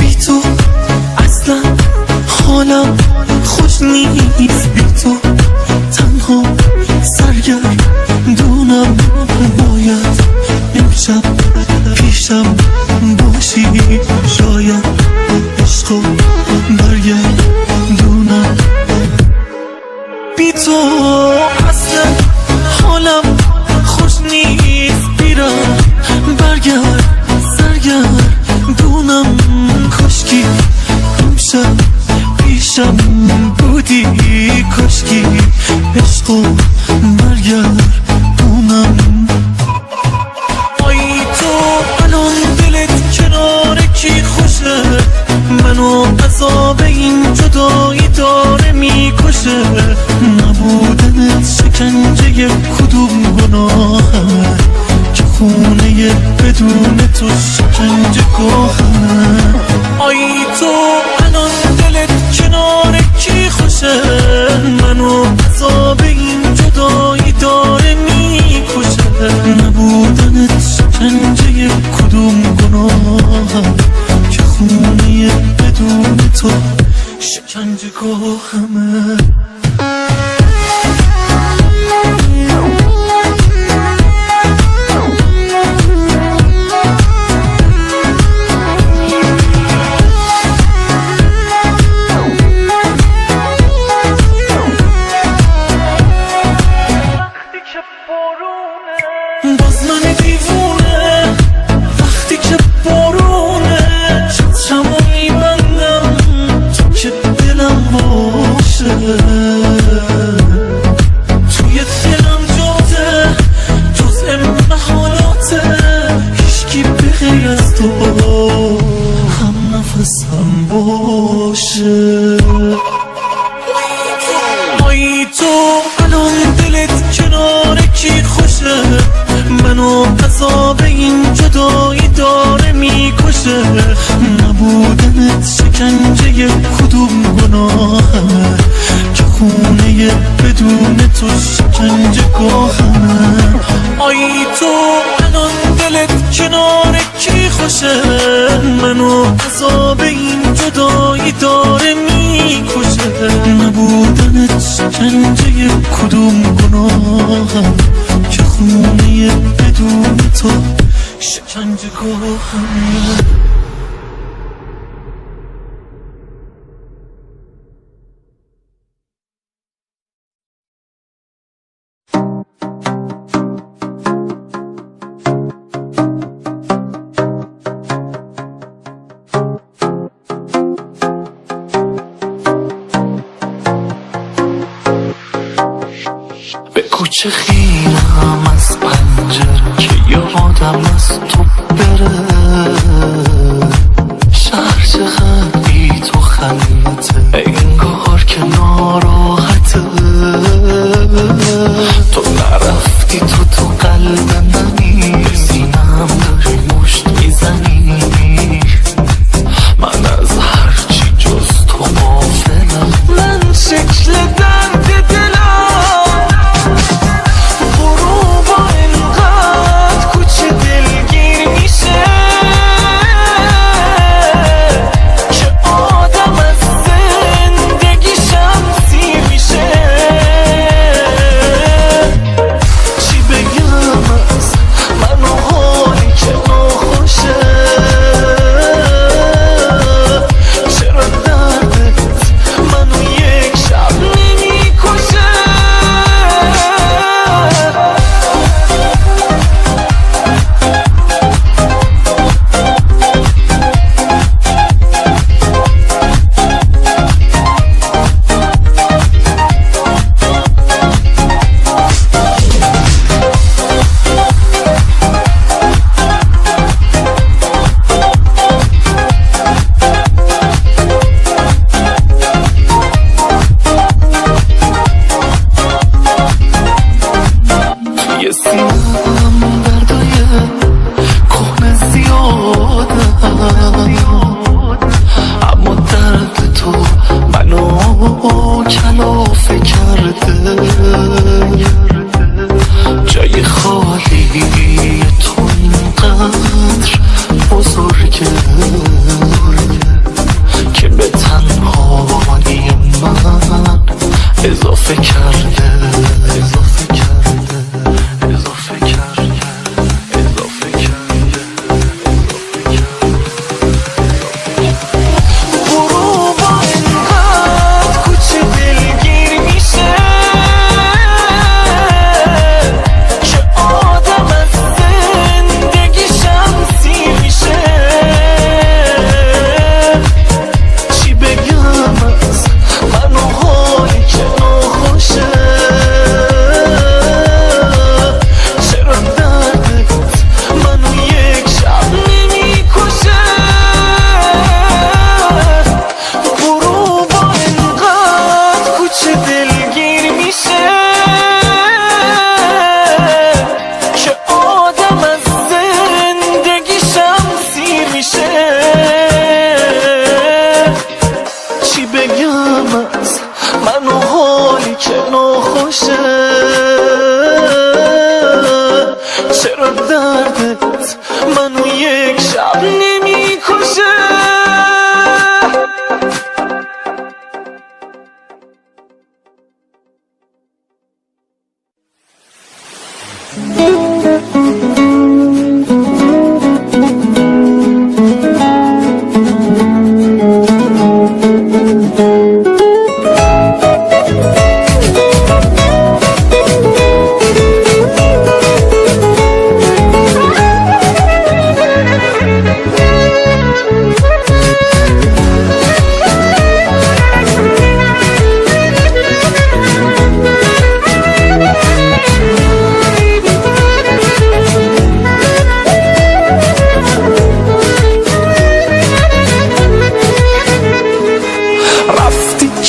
بی تو اصلا حالم خوش نیست، بی تو تنها سرگردونم. باید امشب پیشم باشی، شاید عشقو برگردونم. بی تو اصلا حالم خوش نیست، بیرم برگرد سرگردونم. کاشکی امشب پیشم بودی، کاشکی عشقو برگردونم. آی تو الان دلت کنار کی خوشه، منو عذاب این جدایی داره میکشه. نبودنت شکنجه کدوم گناهمه، که خونه بدون تو شکنجه گاهمه. آی تو الان دلت کنار کی خوشه، منو عذاب این جدایی داره میکشه. نبودنت شکنجه کدوم گناهم، که خونه بدون تو شکنجه گاهمه. باشه توی دلم جاده جز محالاته هیچکی به غیر از تو هم نفسم باشه مایی تو الان دلت کنار کی خوشه منو عذاب این جدایی داره میکشه نبودنت شکنجه کدوم گناهمه که خونه بدون تو شکنجه گاهمه آی تو الان دلت کنار کی خوشه منو عذاب این جدایی داره میکشه نبودنت شکنجه کدوم گناهم که خونه بدون تو شکنجه گاهمه کوچه خیرم از پنجره که یادم از تو بره شهر چقدر بی تو خلیته انگار که ناراحته تو نرفتی تو قلب منی سینم داری مشت میزنی من از هرچی جز تو غافلم من شکل درد دلم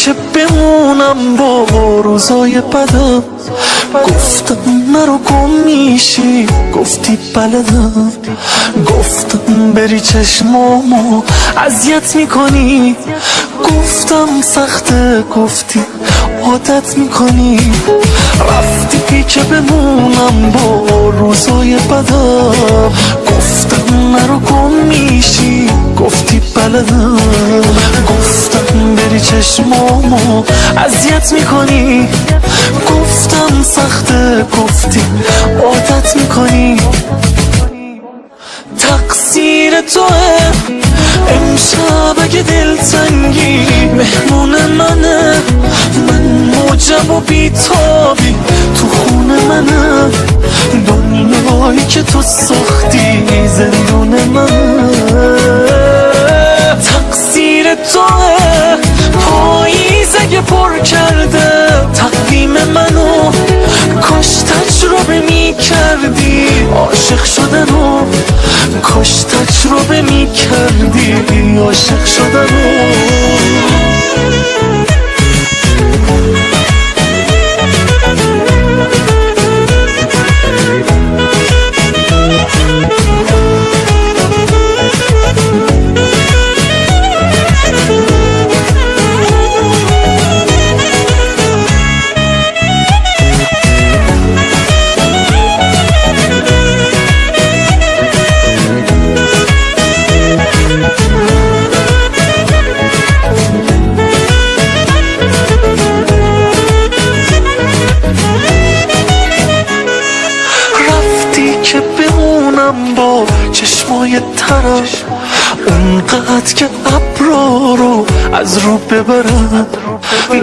که بمونم با روزای بدم. گفتم مرا گم میشی، گفتی بلدم. گفتم بری چشمامو اذیت میکنی، گفتم سخته، گفتی عادت میکنی. رفتی که بمونم با روزای بدم. گفتم مرا گم میشی، گفتی بلدم. گفتم بری چشمامو اذیت میکنی، گفتم سخته، گفتی عادت میکنی. تقصیر توه امشب اگه دلتنگی مهمون منه. من موجب و بیتابی تو خونه منه. دنیایی که تو ساختی زندون منه. تقصیر توه پاییز اگه پر کرده تقویم منو. کاش تجربه می کردی عاشق شدنو، کاش تجربه می کردی عاشق شدنو. با چشمای ترم اونقدر که ابرا رو از رو ببرم.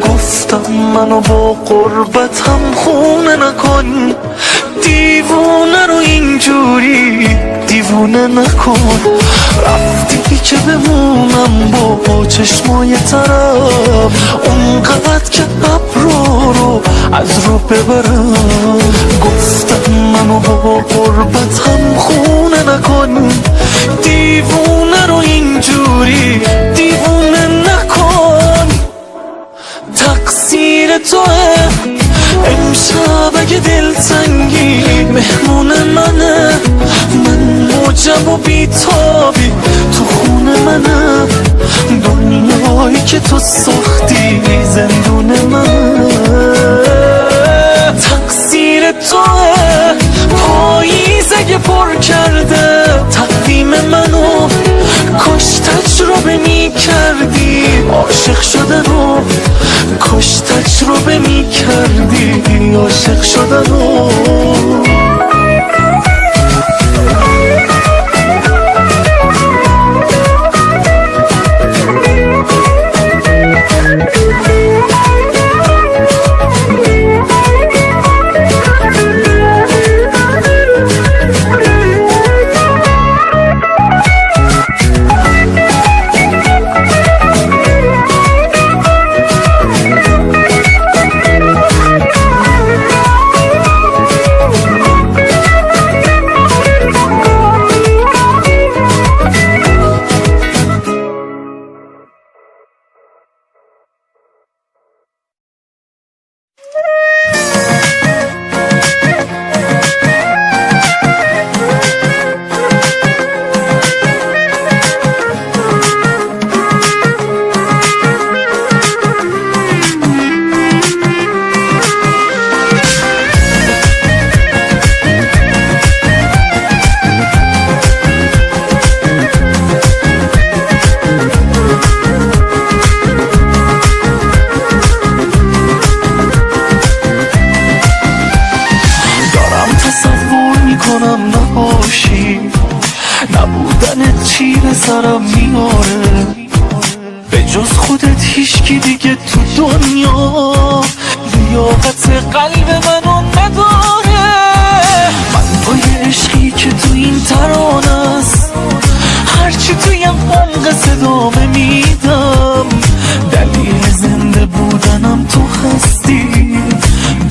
گفتم منو با قربتم خونه نکن، دیوونه رو اینجوری دیوونه نکن. رفتی که بمونم با چشمای ترم اونقدر که ابرا رو از رو ببرم. گفتم منو با قربتم خونه نکن، دیوونه رو اینجوری دیوونه نکن. تقصیر توه امشب اگه دلتنگی مهمون منه. من موجب و بیتابی تو خونه منه. دنیایی که تو ساختی زندون منه. تقصیر توه پاییز اگه پر کرده تقویم منو. کاش تجربه می کردی عاشق شدنو، کاش تجربه می کردی عاشق شدنو. نبودن تیر سرم میاره، به جز خودت هیچکی دیگه تو دنیا لیاقت قلب منو نداره. من پای عشقی که تو این ترانه است، هرچی توی عمق صدامه میدم. دلیل زنده بودنم تو هستی،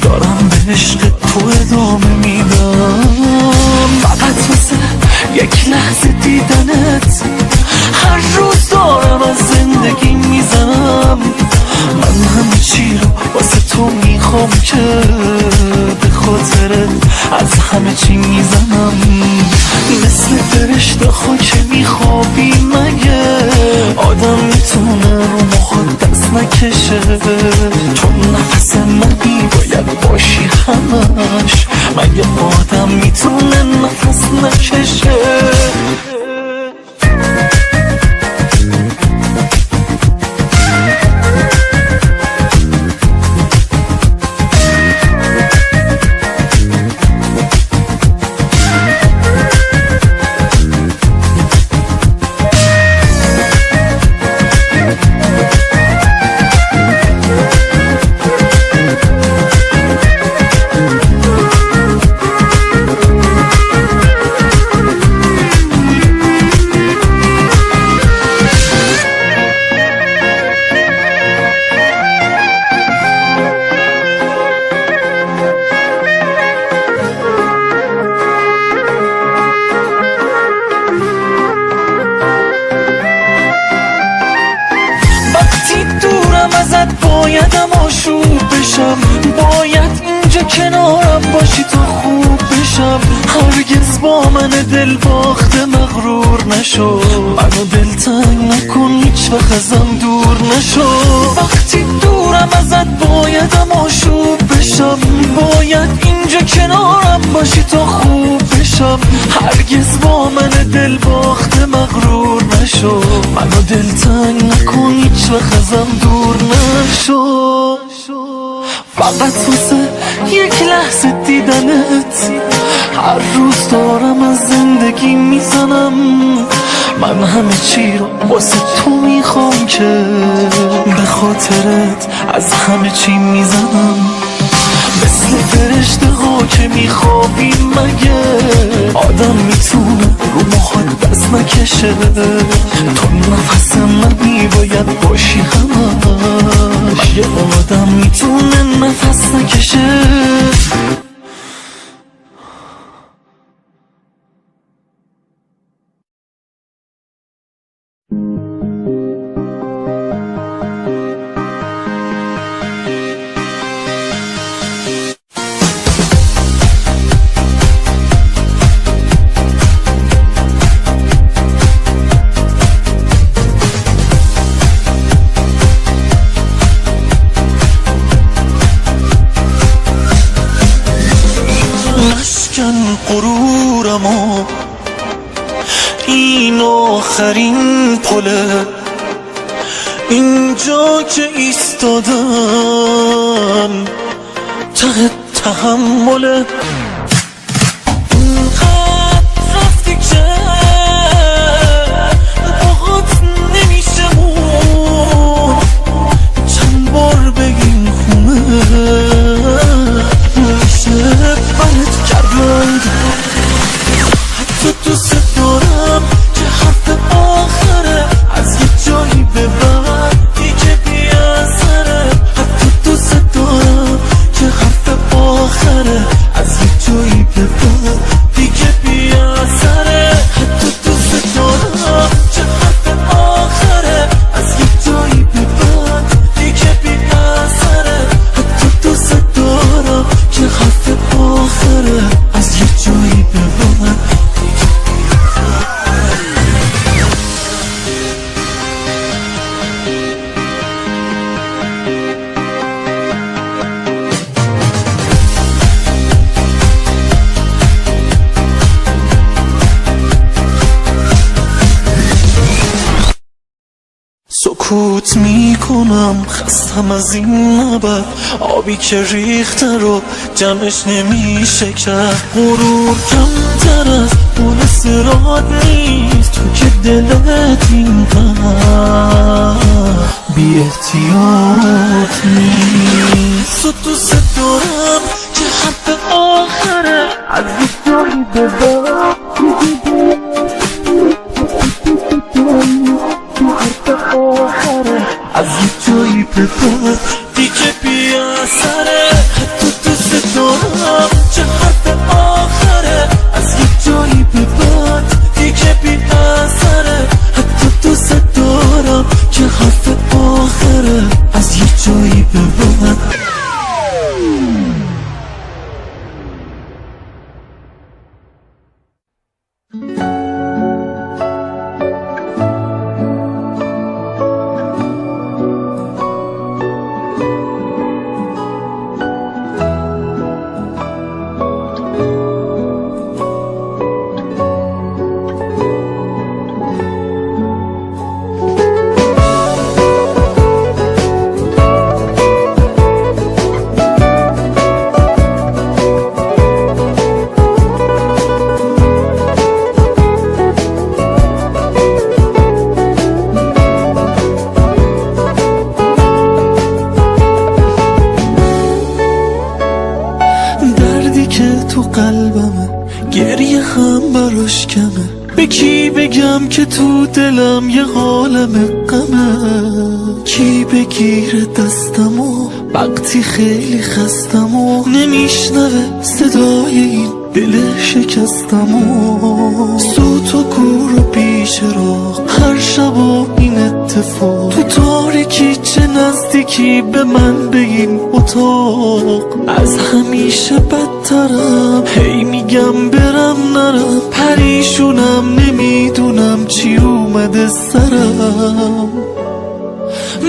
دارم به عشق تو ادامه میدم. فقط واسه یک لحظه دیدنت هر روز دارم از زندگی میزنم. من که به خاطرت از همه چی میزنم، مثل فرشته ها که میخوابی مگه آدم میتونه رو مخات دست نکشه؟ تو نفس منی باید باشی همش، مگه آدم میتونه نفس نکشه؟ بایدم آشوب بشم، باید اینجا کنارم باشی تا خوب بشم. هرگز با من دل باخته مغرور نشو، منو دلتنگ نکن هیچ وقت ازم دور نشو. وقتی دورم ازت بایدم آشوب بشم، باید اینجا کنارم باشی تا خوب بشم. هرگز با من دل باخته مغرور نشو، منو دلتنگ نکن هیچ وقت ازم دور نشو. فقط واسه یک لحظه دیدنت هر روز دارم از زندگی میزنم. من همه چی رو واسه تو میخوام که به خاطرت از همه چی میزنم، مثل فرشته ها که میخوابی مگه آدم میتونه رو مخات دست نکشه؟ تو نفس منی باید باشی همش، مگه آدم میتونه نفس نکشه؟ نشکن غرورمو، این آخرین پله، اینجا که ایستادم ته تحمله. اینقدر رفتی که باهات نمیشه مون، چند بار بگیم خونه میشه برت کردند. حتی دوست دارم که حرف آخره از یه جایی به بعد دیگه بی‌اثره. حتی دوست دارم که حرف آخره از یه جایی به بعد دیگه بی‌اثره. حتی دوست دارم که حرف آخره از یه جایی به بعد دیگه بی‌اثره. حتی دوست دارم که حرف آخره از یه جایی به بعد. سکوت میکنم خستم از این نبرد، آبی که ریخته رو جمعش نمیشه کرد. غرور کمتر از اون سرات نیست، تو که دلت اینقدر بی احتیاط نیست. تو دوست دارم که حرف آخره از یه جایی به بعد از یه جایی به بعد دیگه بی‌اثره. حتی دوست دارم که حرف آخره از یه جایی به بعد دیگه بی‌اثره. حتی دوست دارم که حرف آخره از یه جایی به بعد. گریه هم براش کمه. به کی بگم که تو دلم یه عالم غمه؟ کی بگیره دستمو وقتی خیلی خستمو نمیشنوه صدای این دل شکستمو؟ سوت و کور و پیش راه هر شب و این اتفاق، تو تاریکی چه نزدیکی به من به این اتاق. از همیشه بدترم، هی میگم برم نرم، پریشونم نمیدونم چی اومده سرم.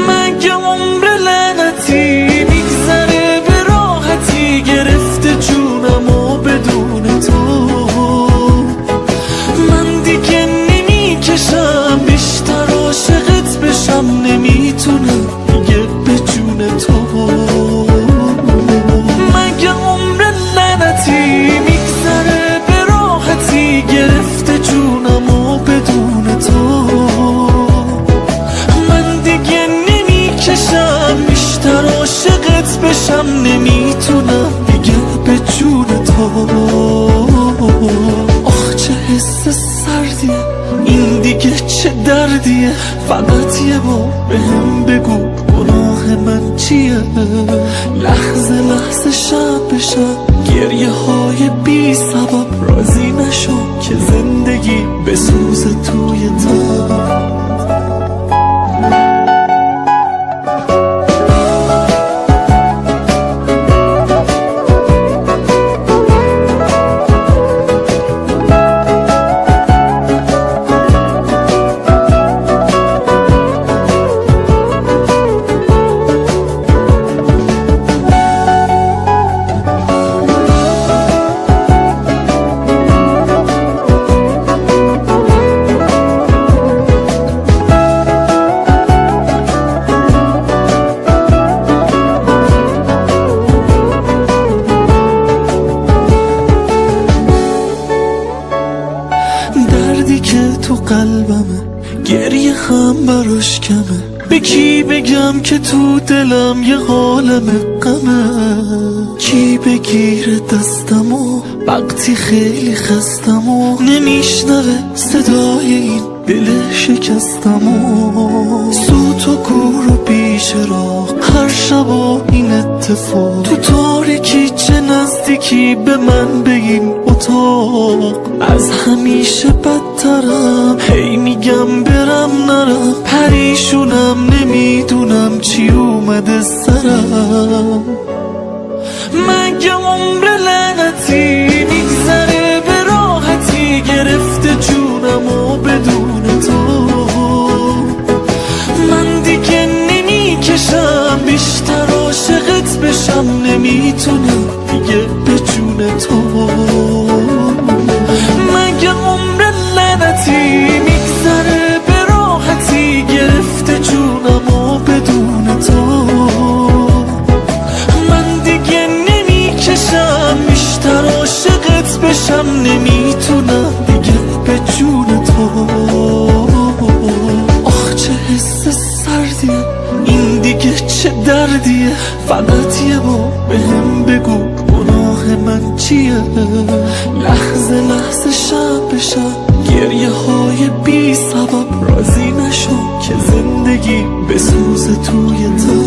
مگه عمر لعنتی میگذره به راحتی، گرفته جونمو بدون تو. من دیگه نمیکشم بیشتر عاشقت بشم، نمیتونم دیگه به جون تو. مگه عمر لعنتی میگذره به راحتی، گرفته جونمو بدون تو. من دیگه نمیکشم بیشتر عاشقت بشم، نمیتونم دیگه به جون تو. آخ چه حس سردیه این، دیگه چه دردیه؟ فقط یه بار بهم بگو گناه من چیه؟ لحظه لحظه شب به شب گریه های بی سبب، راضی نشو که زندگی بسوزه توی تو. دردی که تو قلبمه گریه هم براش کمه. به کی بگم که تو دلم یه عالم غمه؟ کی بگیره دستمو وقتی خیلی خستمو نمیشنوه صدای این دل شکستمو؟ سوت و کور و پیش راه هر شب و این اتفاق، تو تاریکی چه نزدیکی به من به این اتاق. از همیشه بدترم، هی میگم برم نرم، پریشونم نمیدونم چی اومده سرم. مگه عمر لعنتی میگذره به راحتی، گرفته جونمو بدون تو. من دیگه نمیکشم بیشتر عاشقت بشم، نمیتونم دیگه به جون تو. مگه عمر لعنتی میگذره به راحتی، گرفته جونمو بدون تو. من دیگه نمیکشم بیشتر عاشقت بشم، نمیتونم دیگه به جون تو. آخ چه حس سردیه این، دیگه چه دردیه؟ فقط یه بار بهم بگو گناه من چیه؟ لحظه لحظه شب به شب گریه های بی سبب، راضی نشو که زندگی بسوزه توی تو.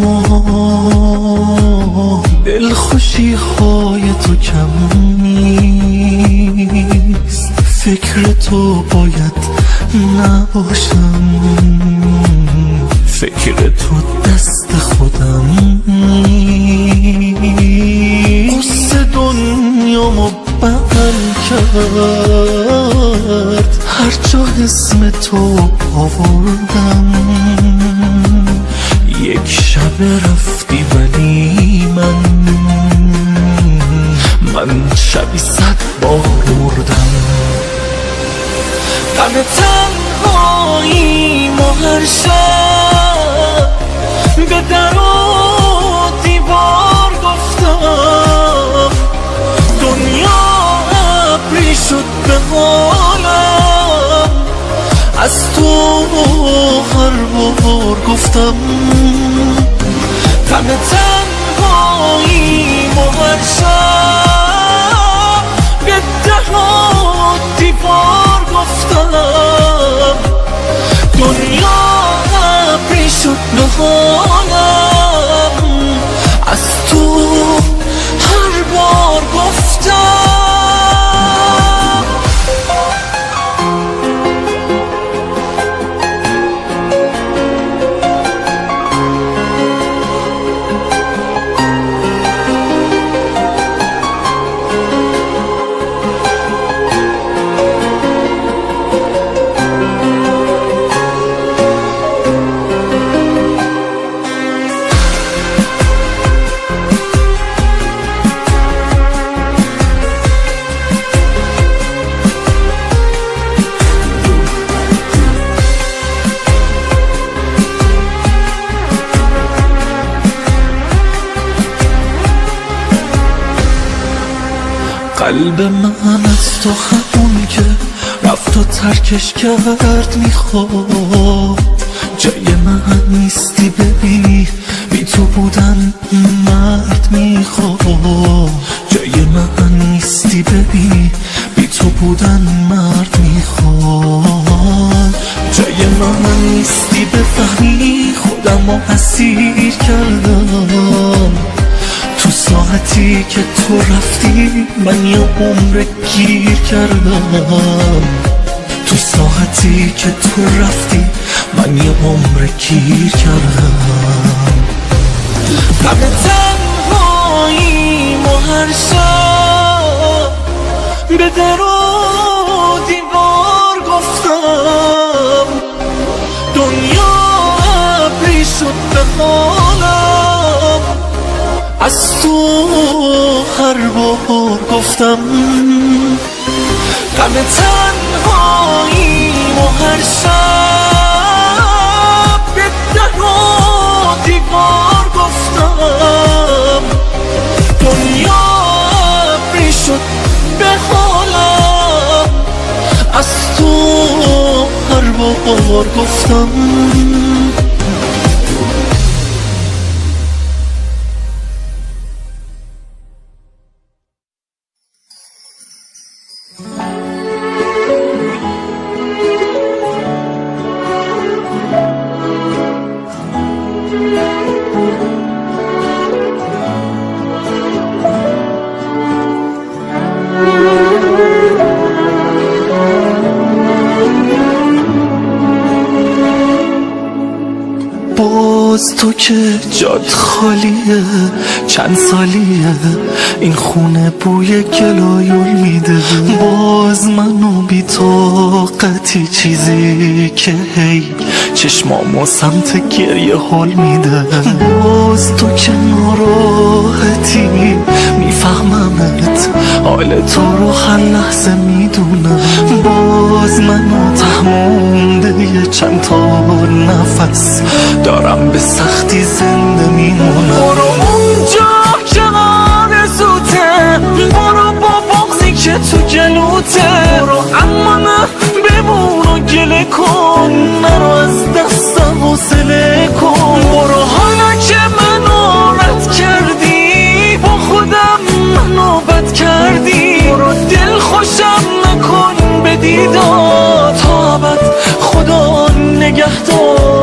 اما دلخوشی های تو کم نیست، فکر تو باید نباشم، فکر تو دست خودم نیست. قصه دنیامو بغل کرد، هر جا اسم تو آوردم، یک شب رفتی ولی من شبی 100 بار مردم. غم تنهایی ما هر شب به در و دیوار گفتم، دنیا ابری شد به حالم، از تو هر بار گفتم. غم تنهایی ما هر شب به در و دیوار گفتم، دنیا ابری شد به حالم، از تو هر بار گفتم. قلب من از تو همون که رفت و ترکش کرد میخواد، جای من نیستی ببینی بی تو بودن مرد میخواد، جای من نیستی ببینی بی تو بودن مرد میخواد، جای من نیستی بفهمی خودم رو اسیر کردم، تو ساعتی که تو رفتی من یه عمر گیر کردم، تو ساعتی که تو رفتی من یه عمر گیر کردم. غم تنهایی ما هر شب به در و دیوار گفتم، دنیا ابری شد به حالم، از تو هر بار گفتم. غم تنهایی ما هر شب به در و دیوار گفتم، دنیا ابری شد به حالم، از تو هر بار گفتم. باز تو که جات خالیه، چند سالیه این خونه بوی گلایول میده، باز منو بی طاقتی چیزی که هی چشمامو سمت گریه حال میده، باز تو که ناراحتی میفهممت، حال تو رو هر لحظه میدونم، باز منو تهمونده یه چند تا نفس دارم به سختی زنده میمونم. برو اونجا که آرزوته، برو با بغضی که تو جلوته، برو اما نه بمون و گله کن، نرو از دستم حوصله کن، برو حالا که منو رد کردی با خودم منو بد کردی، برو دل خوشم نکن به دیدار، تا ابد خدا نگهدار.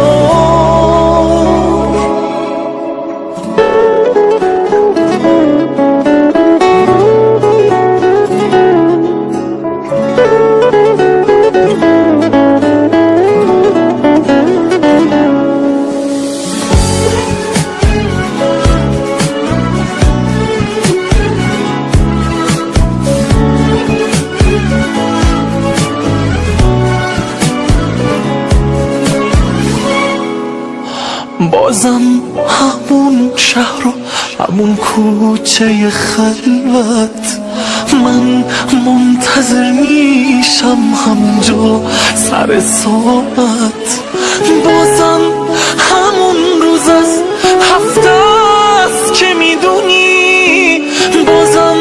بازم همون شهر و همون کوچه خلوت، من منتظر میشم همجا سر ساعت. بازم همون روز از هفته است که میدونی، بازم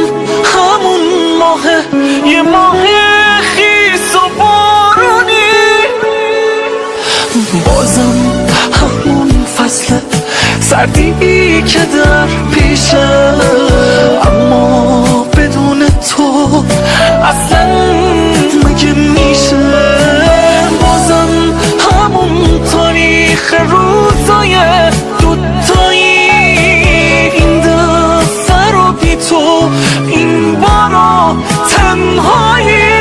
همون ماه، یه ماه خیس و بارونی، بازم همون فصل سردی که در پیشه، اما بدون تو اصلا مگه میشه. بازم همون تاریخ روزای دوتایی، این دفعه رو بی تو، این بارو تنهایی.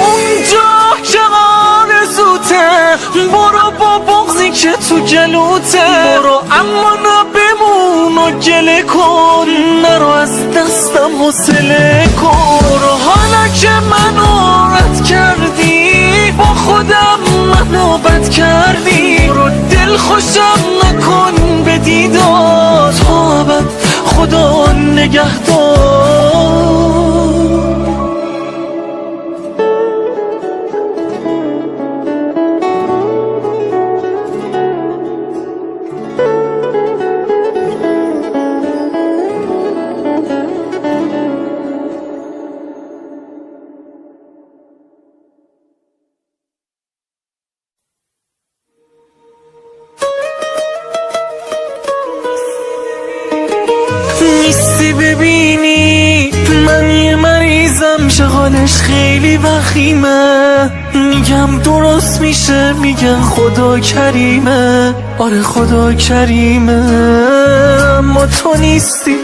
اونجا که آرزوته، برو با بغضی که تو جلوته، برو اما نبمون و گله کن، نرو از دستم حوصله کن. برو حالا که منو رد کردی، با خودم منو بد کردی، برو دل خوشم نکن به دیدار، تا ابد خدا نگهدار. نیستی ببینی من یه مریضم، شغالش خیلی وخیمه، میگم درست میشه، میگن خدا کریمه، آره خدا کریمه، اما تو نیستی.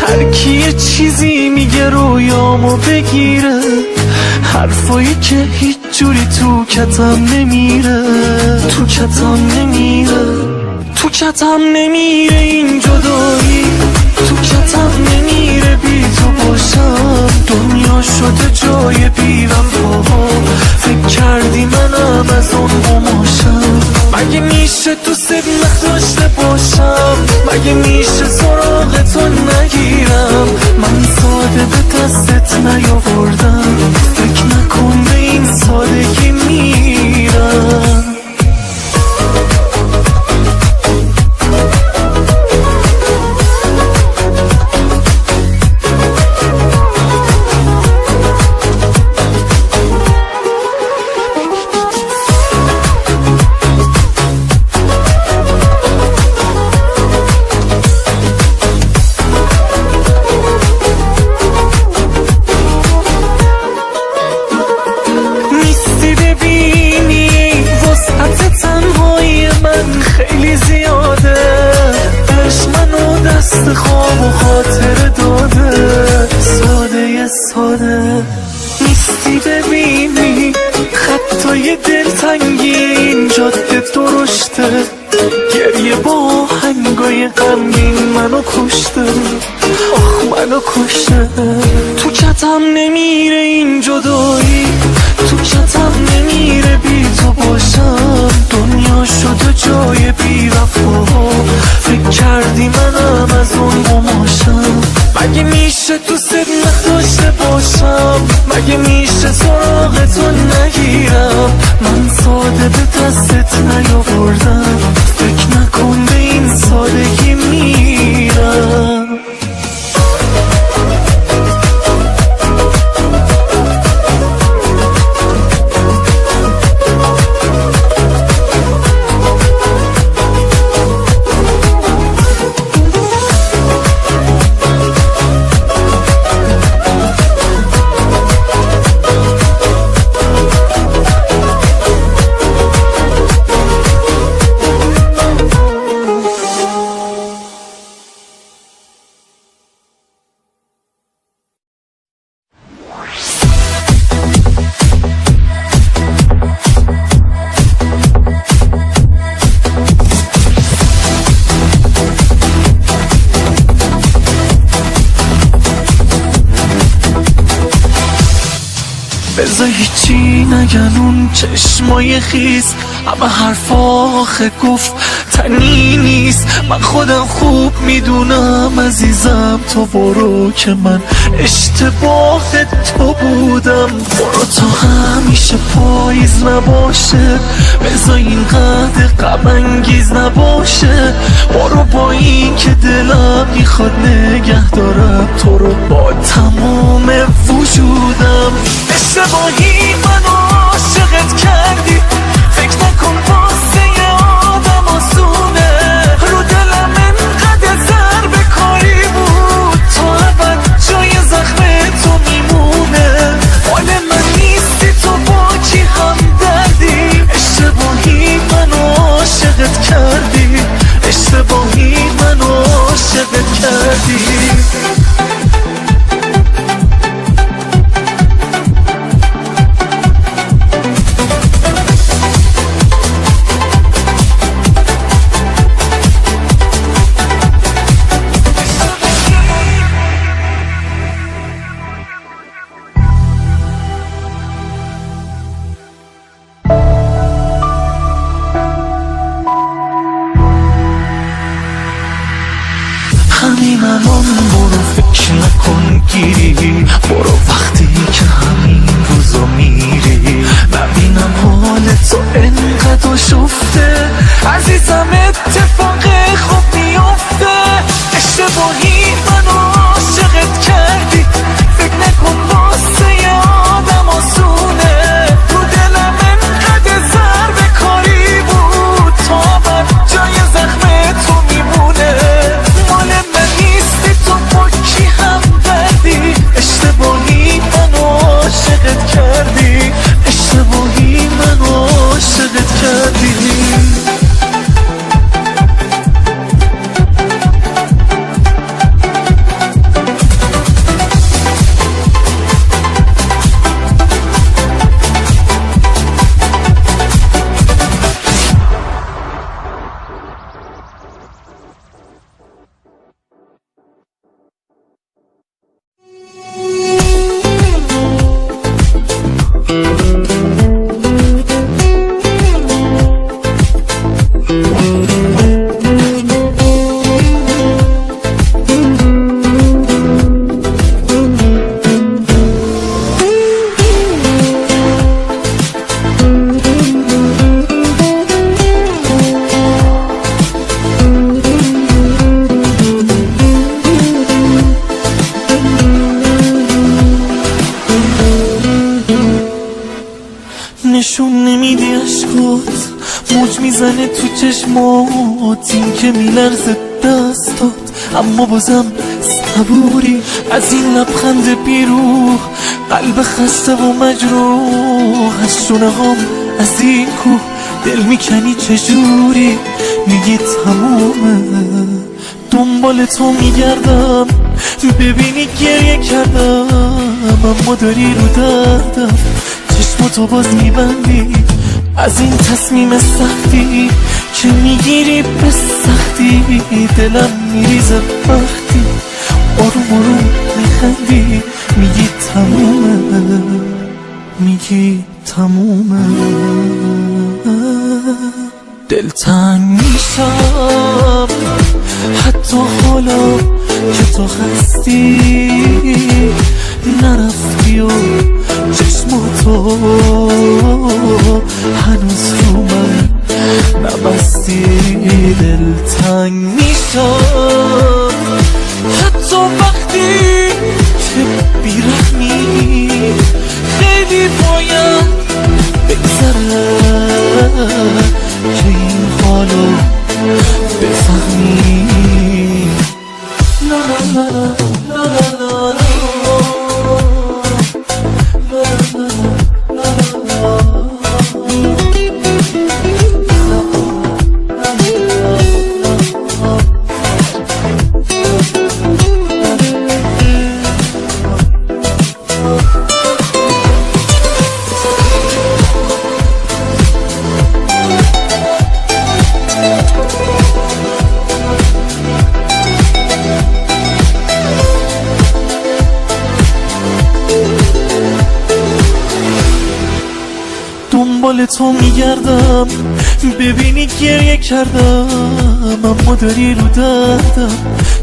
هر کی یه چیزی میگه رویامو بگیره، حرفایی که هیچ جوری تو کتم نمیره، تو کتم نمیره، تو کتم نمیره این جدایی، تو کتم نمیره بی تو باشم. دنیا شده جای بی وفا، فکر کردی منم از اون قماشم. مگه میشه تو سب نداشته باشم، مگه میشه سراغ تو نگیرم، من ساده به دستت نیاوردم، فکر نکن به این سادگی میرم. خیلی زیاده عشق منو دست خواب و خاطر داده، ساده ساده نیستی ببینی خطای دلتنگی این جاده درشته، گریه با هنگای غمگین منو کشته، آخ منو کشته. تو کتم نمیره این جدایی، تو کتم نمیره بی تو باشم. دنیا شده جای بی وفا، فکر کردی منم از اون قماشم. مگه میشه تو سب نداشته باشم، مگه میشه سراغ تو نگیرم، من ساده به دستت نیاوردم، فکر نکن به این سادگی میرم. بذار هیچی نگن اون چشمای خیس، همه حرف آخه گفت تنی نیست. من خودم خوب میدونم عزیزم، تو برو که من اشتباه تو بودم. برو تا همیشه پاییز نباشه، بذار اینقدر غم انگیز نباشه. برو با این که دلم میخواد نگه دارم تو رو با تمام وجودم. اشتباهی منو عاشقت کردی، فکر نکن واسه یه آدم آسونه. رو دلم انقدر ضربه کاری بود، تا ابد جای زخم تو میمونه. مال من نیستی تو با کی هم دردی، اشتباهی منو عاشقت کردی، اشتباهی منو عاشقت کردی. همین الان برو فکر نکن گیری، برو وقتی که همین روزا میری. نبینم حال تو انقدر شفته، عزیزم اتفاق خوب میفته. اشتباهی منو عاشقت کردی، فکر نکن واسه یه آدم آسونه. رو دلم انقدر ضربه کاری بود، تا ابد جای زخم تو میمونه. مال من نیستی تو با کی هم دردی، اشتباهی منو عاشقت کردی، اشتباهی منو عاشقت کردی. نشون نمیدی عشقات، موج میزنه تو چشمات، این که میلرزه دستات، اما بازم صبوری. از این لبخند بیروح، قلب خسته و مجروح، از شونه هام از این کوه دل میکنی چجوری. میگی تمومه، دنبال تو میگردم، ببینی گریه کردم، اما داری رو دردم. چشماتو باز میبندی، از این تصمیم سختی که میگیری به سختی. دلم میریزه وقتی آروم آروم میخندی، میگی تمومه، میگی تمومه. دلتنگ میشم حتی حالا که تو خستی، نرفتی و چشماتو هنوز رو من نبستی. دلتنگ میشم حتی وقتی که بیرحمی، خیلی باید بگذره که این حالو بفهمی. لا لا لا لا لا لا لا. دنبال تو میگردم ببینی گریه کردم اما داری رو دردم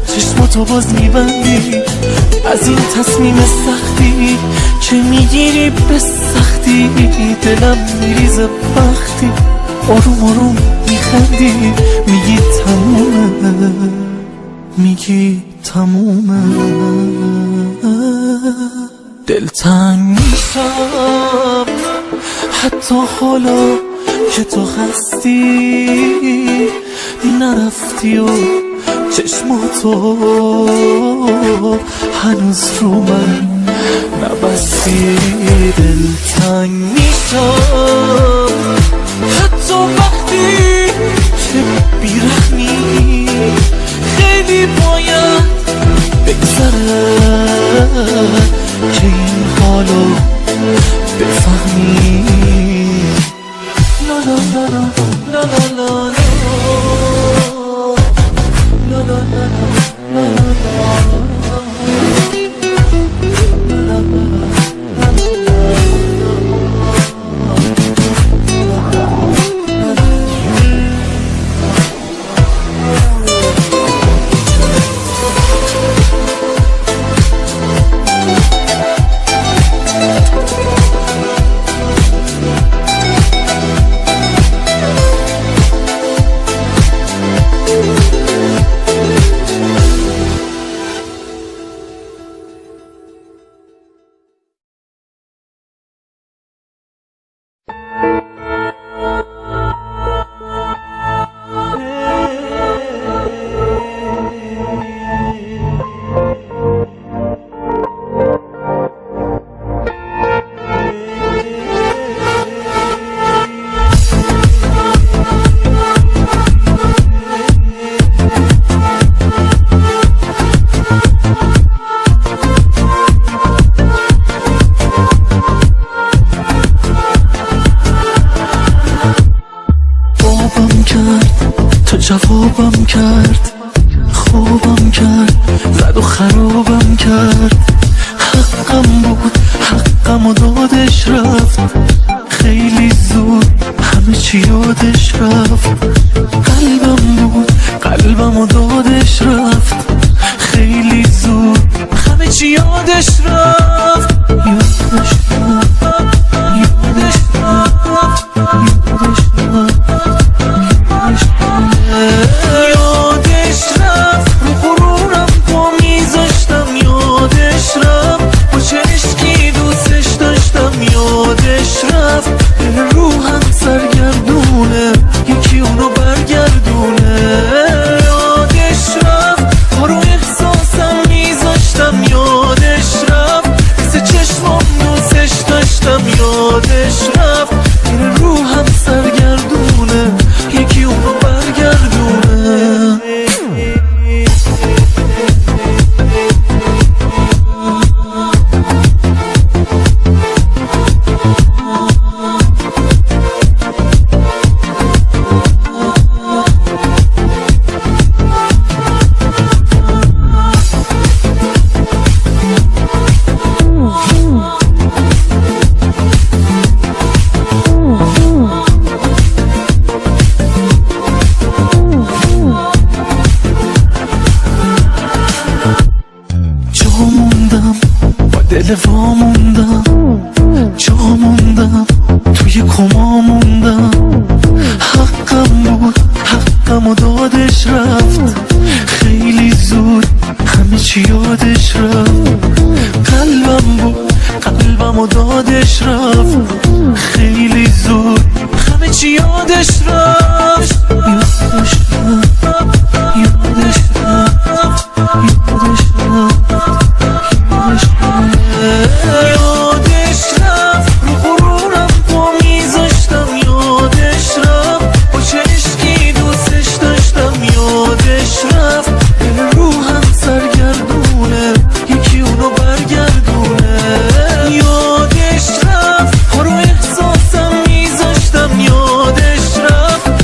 چشماتو باز میبندی از این تصمیم سختی که میگیری به سختی دلم میریزه وقتی آروم آروم میخندی میگی تمومه میگی تمومه دلتنگ میشم حتی حالا که تو هستی نرفتی و چشماتو هنوز رو من نبستی دلتنگ میشم حتی وقتی که بیرحمی خیلی باید بگذره که این حالو بفهمی لا لا لا لا لا لا جوابم کرد خوابم کرد زد و خرابم کرد حقم بود حقم و دادش رفت خیلی زود همه چی یادش رفت قلبم بود قلبم و دادش رفت خیلی زود همه چی یادش رفت یادش رفت یادش رفت یادش رفت یادش رفت رو غرورم پا میذاشتم یادش رفت با چه عشقی دوستش داشتم یادش رفت دل روحم سرگردونه یکی اونو برگردونه یادش رفت پا رو احساسم میذاشتم یادش رفت مثل چشمام دوستش داشتم یادش رفت دل روحم سرگردونه یکی اونو برگردونه دل واموندم جا موندم توی کما موندم حقم بود حقم و دادش رفت خیلی زود همه چی یادش رفت قلبم بود قلبم و دادش رفت خیلی زود همه چی یادش رفت یادش رفت یادش رفت یادش رفت یادش رفت رو غرورم پا میذاشتم یادش رفت با چه عشقی دوستش داشتم یادش رفت دل روحم سرگردونه یکی اونو برگردونه یادش رفت پا رو احساسم میذاشتم یادش رفت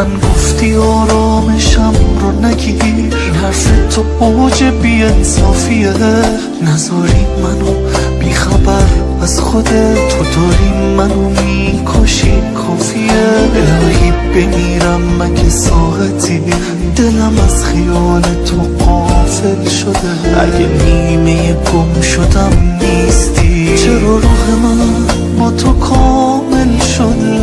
من گفتی آرامشم رو نگیر، این حرف تو اوج بی انصافیه. نذاری منو بی خبر از خودت، تو داری منو میکشی کافیه. الهی بمیرم مگه ساعتی، دلم از خیال تو غافل شده. اگه نیمه گم شدم نیستی، چرا روح من با تو کامل شده؟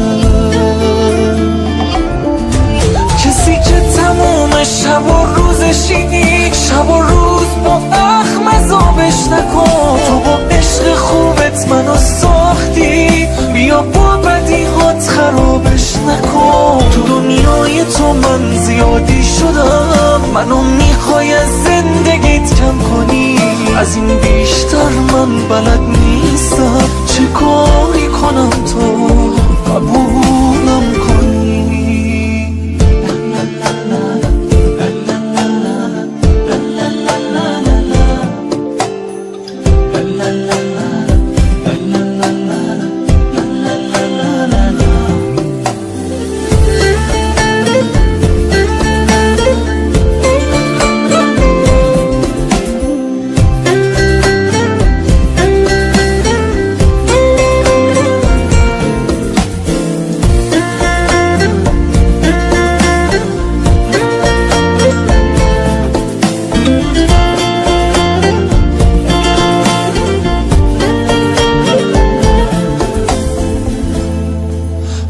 کسی که تموم شب و روزشی، شب و روز با اخم عذابش نکن. تو با عشق خوبت منو ساختی، بیا با بدیهات خرابش نکن. تو دنیای تو من زیادی شدم، منو میخوای از زندگیت کم کنی. از این بیشتر من بلد نیستم، چه کاری کنم تو قبولم کنی.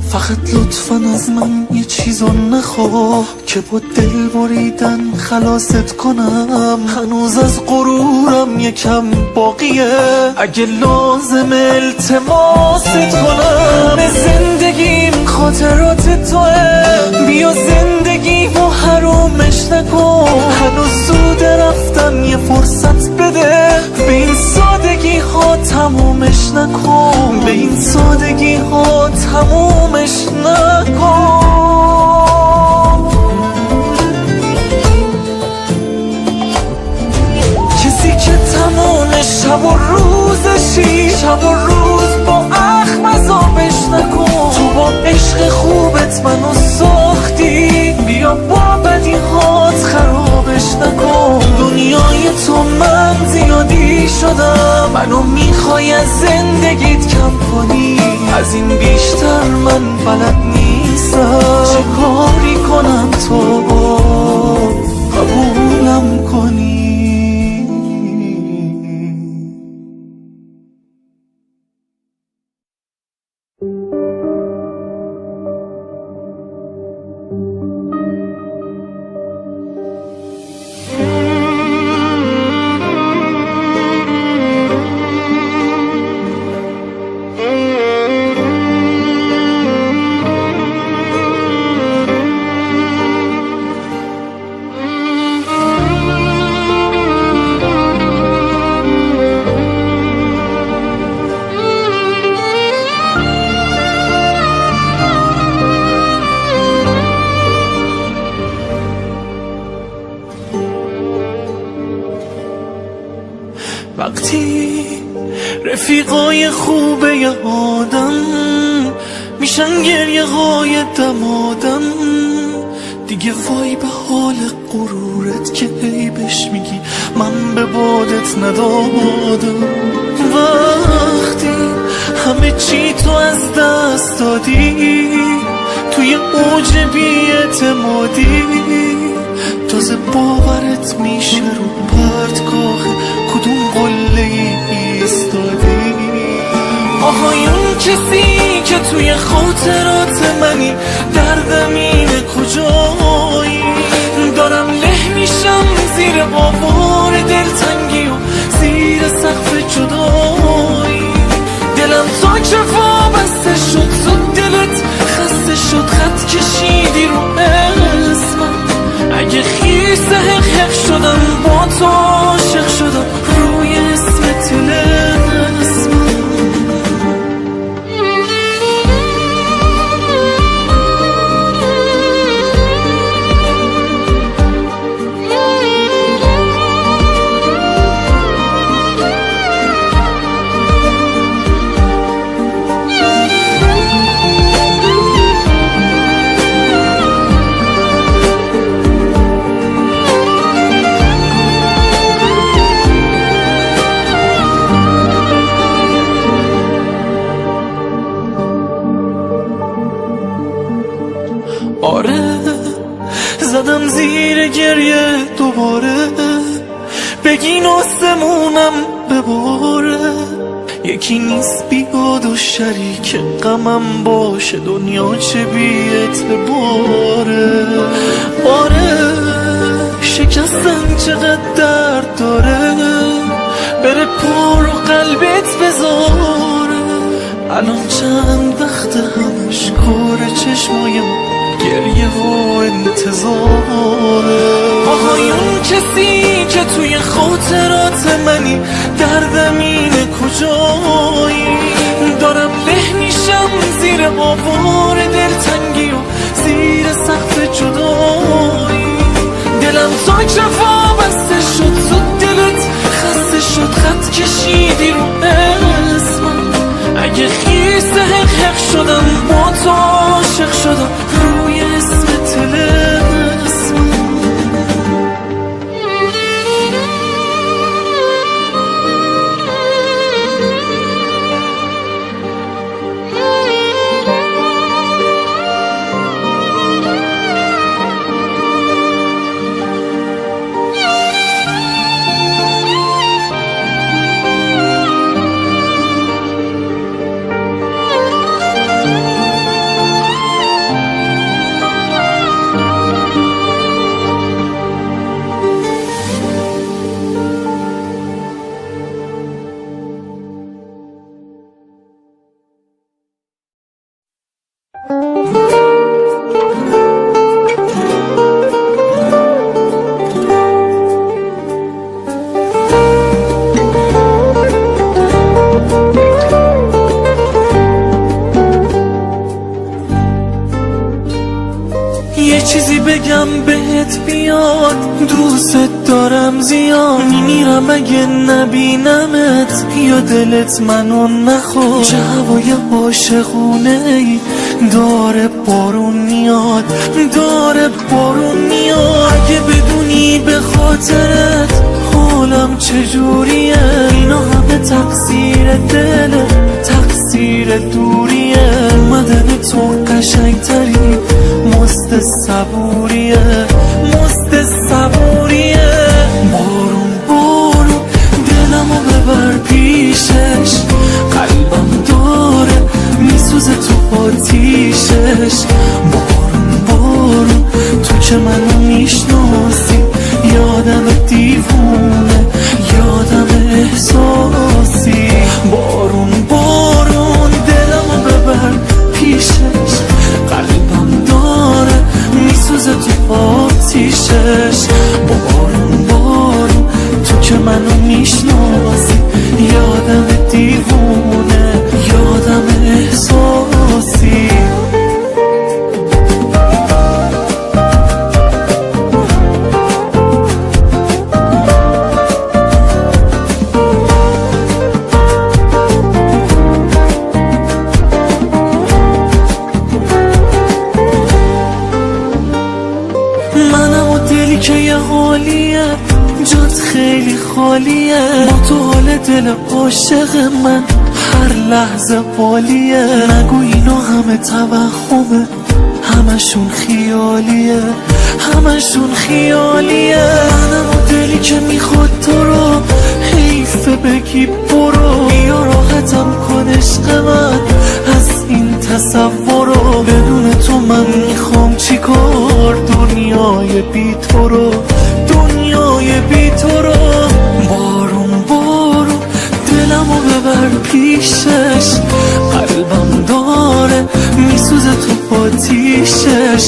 فقط لطفاً از من یه چیزو نخواه که با دل بریدن خلاصت کنم. هنوز از غرورم یکم باقیه، اگه لازم التماست کنم. به زندگیم خاطرات توه، بیا زندگی و حرومش نکن. هنوز زود رفتن یه فرصت بده، به این سادگی ها تمومش نکن. به این سادگی ها تمومش نکن. کسی که تمام شب و روزشی، شب و روز با اخم عذابش نکن. تو با عشق خوبت منو ساختی، بیا با بدیهات خرابش نکن. دنیای تو من زیادی شدم، منو میخوای از زندگیت کم کنی. از این بیشتر من بلد نیستم، چه کاری کنم تو قبولم کنی. وقتی رفیقای خوبه ی آدم میشن گریه های دمادم، دیگه وای به حال غرورت که عیبش میگی من به بادت ندادم. وقتی همه چی تو از دست دادی، توی اوج بی‌اعتمادی، تازه باورت میشه رو پرتگاه کدوم قله ایستادی. آهای اون کسی که توی خاطرات منی، دردم اینه کجایی؟ دارم له میشم زیر آوار دلتنگی و زیر سقف جدایی. دلم تا که وابسته شد، زود دلت خسته شد، خط کشیدی رو اسمم. اگه خیس حق شدم با تو عاشق شدم، روی اسم طلسمم. بگین آسمونم بباره، یکی نیست بیاد و شریک غمم باشه، دنیا چه بی اعتباره. آره شکستن چقدر درد داره، بره پر و قلبت بذاره. الان چند وقت همش کار چشمای گریه و انتظاره. آهایون کسی که توی خاطرات منی، دردم اینه کجایی؟ دارم له میشم زیر آوار دلتنگی و زیر سقف جدایی. دلم تاک رفا بسته شد، زود دلت خسته شد، خط کشیدی رو اسمم. اگه خیس حق شدم با تو عاشق شدم، روی اسم تلسمم. یه چیزی بگم بهت بیاد، دوست دارم زیاد، میمیرم اگه نبینمت یا دلت منو نخواد. چه هوای عاشقونه ای، داره بارون میاد، داره بارون میاد. اگه بدونی به خاطرت حالم چجوریه، اینا همه تقصیر دله، تقصیر دوریه. اومدن تو قشنگتری مست صبوریه، مست صبوریه. بارون بارون دلمو ببر پیشش، قلبم داره میسوزه تو آتیشش. بارون بارون تو که منو میشناسی، یادم دیوونه، یادم احساسی. بارون بارون دلمو ببر پیشش، قلبم داره میسوزه تو آتیشش. بارون بارون تو که منو میشناسی، یادم دیوونه، یادم احساسی. که یه حالیه، جات خیلی خالیه. با تو حال دل عاشق من هر لحظه بالیه. نگو اینا همه توهمه، همشون خیالیه، همشون خیالیه. منم و دلی که میخواد تو رو، حیفه بگی برو. بیا راحتم کن عشق من از این تصورو. بدون تو من میخوام چیکار، دنیای بی تو رو، دنیای بی تو رو. بارون بارون دلمو ببر پیشش، قلبم داره میسوزه تو آتیشش.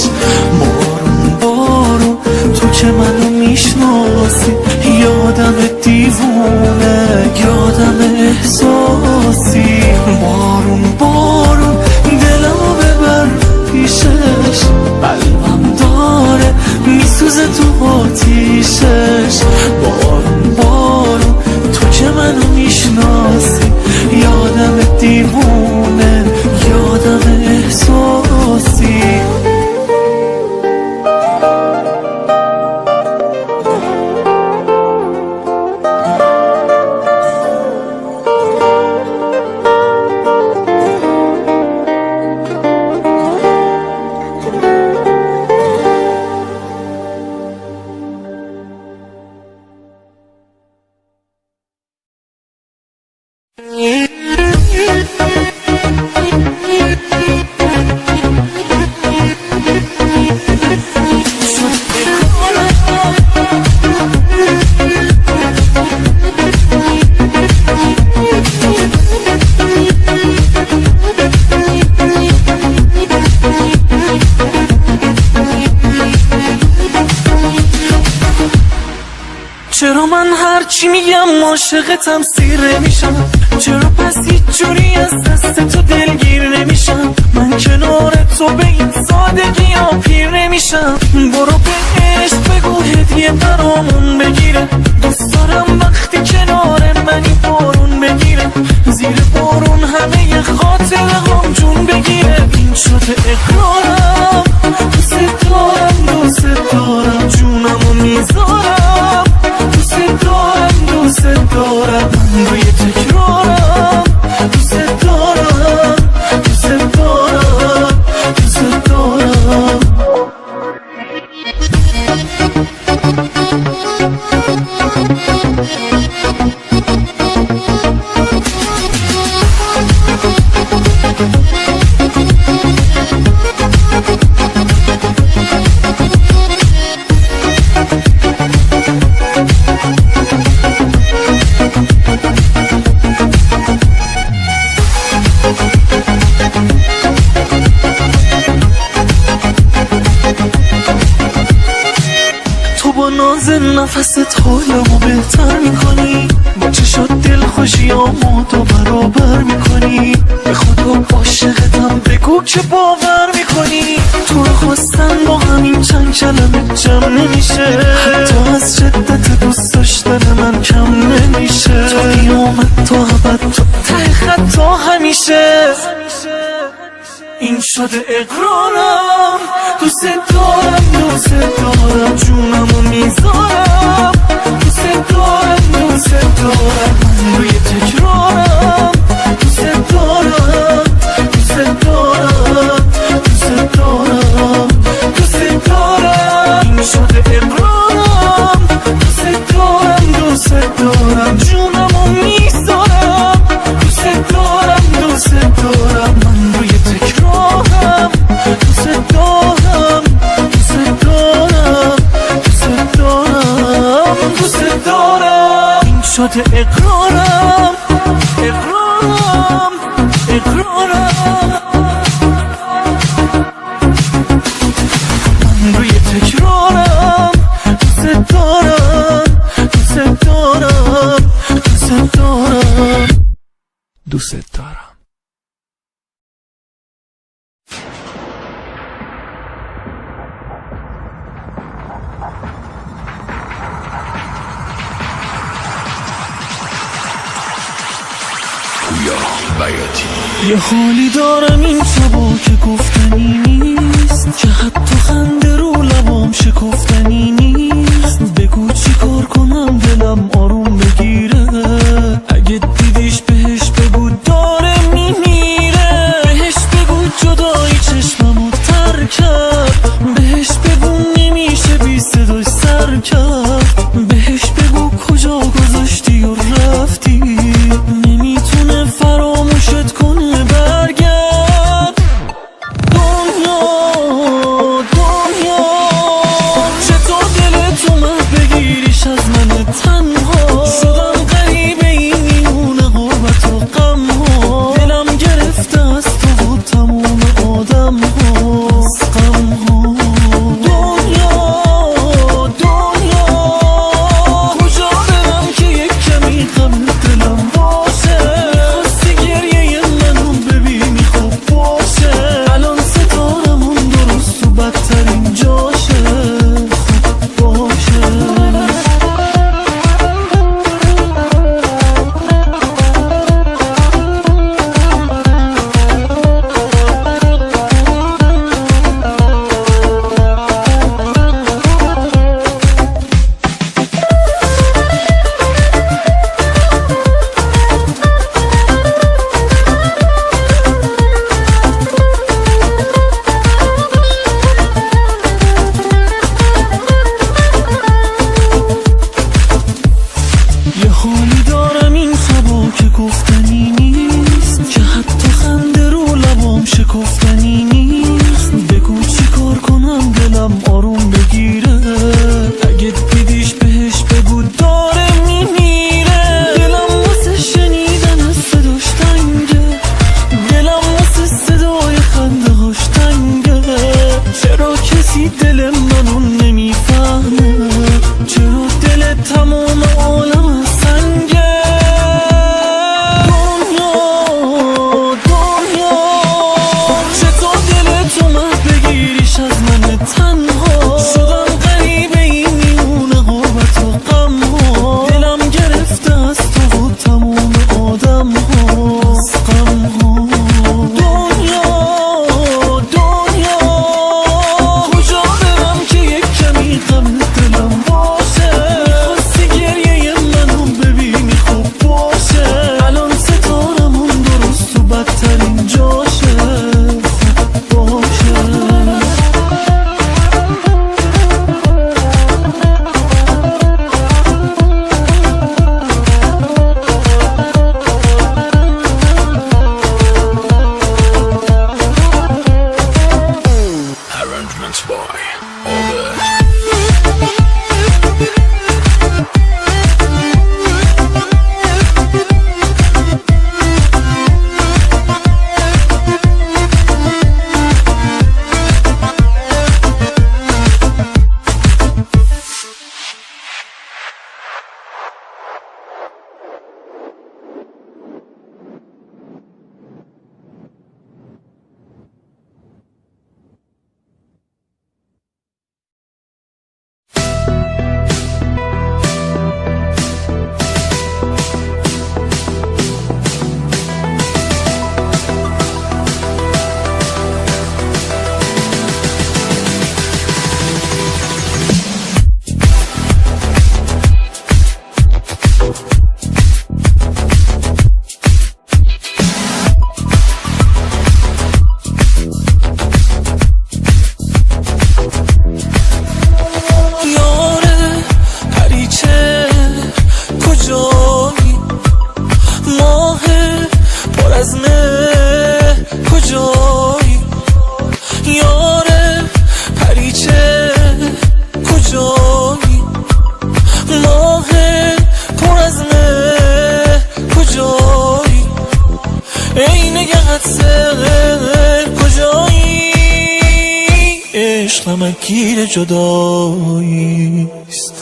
بارون بارون تو که منو میشناسی، یادم دیوونه، یادم احساسی. بارون بارون دلمو ببر پیشش، قلبم داره میسوزه تو آتیشش. بارون بارون تو که منو میشناسی، یادم دیوونه، یادم احساسی. چی میگم عاشقتم سیر میشم، چرا پس هیچ جوری از دست تو دلگیر نمیشم، من کنار تو به این سادگی ها پیر نمیشم. برو به عشق بگو هدیه برامون بگیره، دوست دارم وقتی کنار منی بارون بگیره، زیر بارون همه خاطره هم جون بگیره. این شده اقرارم، دوست دارم دوست دارم، جونمو میذارم، دوست دارم دوست دارم، من روی تکرارم، دوست دارم دوست دارم دوست دارم. ناز نفست حالمو بهتر میکنی، با چشات دل خوشیامو تو برابر میکنی، به خدا عاشقتم بگو که باور میکنی. تو رو خواستن با همین چند کلمه جمع نمیشه، حتی از شدت دوست داشتن من کم نمیشه. تو قیامت تا ابد تو ته خط تا همیشه. این شده اقرارم، دوست دارم دوست دارم، جونمو میذارم، دوست دارم دوست دارم، من روی تکرارم، دوست دارم دوست دارم دوست دارم دوست دارم. این شده اقرارم، دوست دارم دوست دارم، جونمو میذارم، دوست دارم دوست دارم، من روی تکرارم، دوست دارم دوست دارم دوست دارم دوست دارم. این شده اقرارم اقرارم اقرارم، من روی تکرارم، دوست دارم دوست دارم دوست دارم دوست دارم. یه حالی دارم این شبا که گفتنی نیست، که حتی خنده رو لبام شکفتنی نیست. بگو چی کار کنم دلم آروم بگیره، اگه دیدیش بهش بگو داره میمیره، بهش بگو جدایی چشممو تر کرد، بهش بگو نمیشه بی صداش سر کرد، بهش بگو کجا گذاشتی و رفتی، نمیتونه فراموشت کنه برگرد. دنیا دنیا چطور دلت اومد بگیریش از من تنها، بدترین جاشه باشه. Arrangements by Albert. گیر جداییست،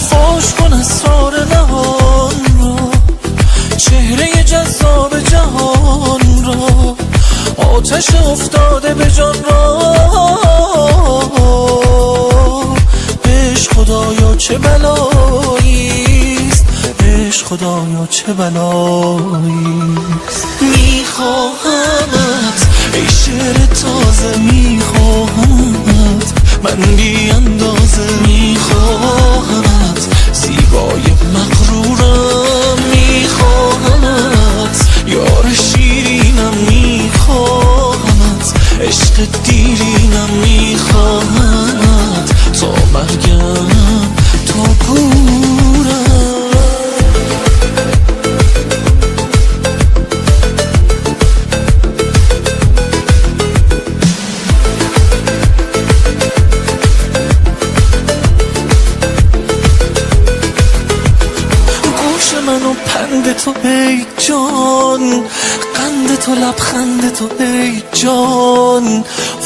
فاش کن اسرار نهان را، چهره جذاب جهان را، آتش افتاده به جان را. عشق خدایا چه بلاییست، عشق خدایا چه بلاییست. میخواهمت ای شعر تازه، میخواهمت من بی اندازه، میخواهمت زیبای مغرورم، میخواهمت یار شیرینم، میخواهمت عشق دیرینم، میخواهمت تا مرگم تا گورم. منو پند تو ای جان، قند تو لبخند تو ای جان،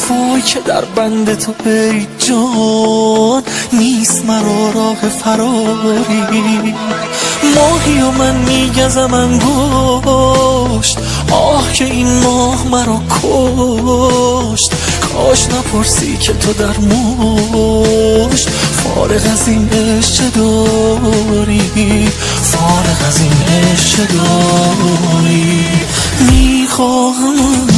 وای که در بند تو ای جان، نیست مرا راه فراری. ماهی و من میگزم انگشت، آه که این ماه مرا کشت. کاش نپرسی که تو در مشت، فارغ از این عشق چه داری، فارغ از این عشق چه داری. میخواهمت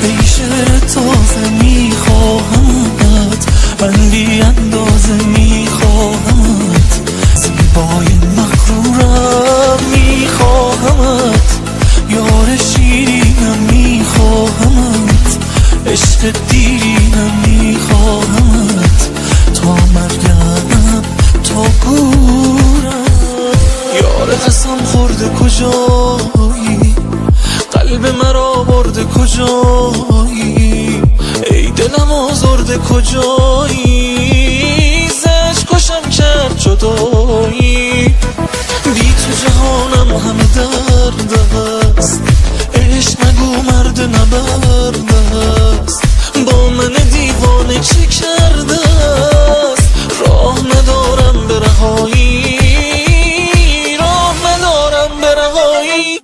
ای شعر تازه، میخواهمت من بی اندازه، میخواهمت زیبای مغرورم، میخواهمت یار شیرینم، میخواهمت عشق دیرینم، میخواهمت تا مرگم تا گورم. یار قسم خورده کجایی، قلب مرا برده کجایی، ای دلم آزرده کجایی، زش کشم کرد جدایی. بی تو جهانم همه درد است، عشق نگو مرد نبرد است، با من دیوانه چه کرده است. راه ندارم به رهایی، راه ندارم به رهایی.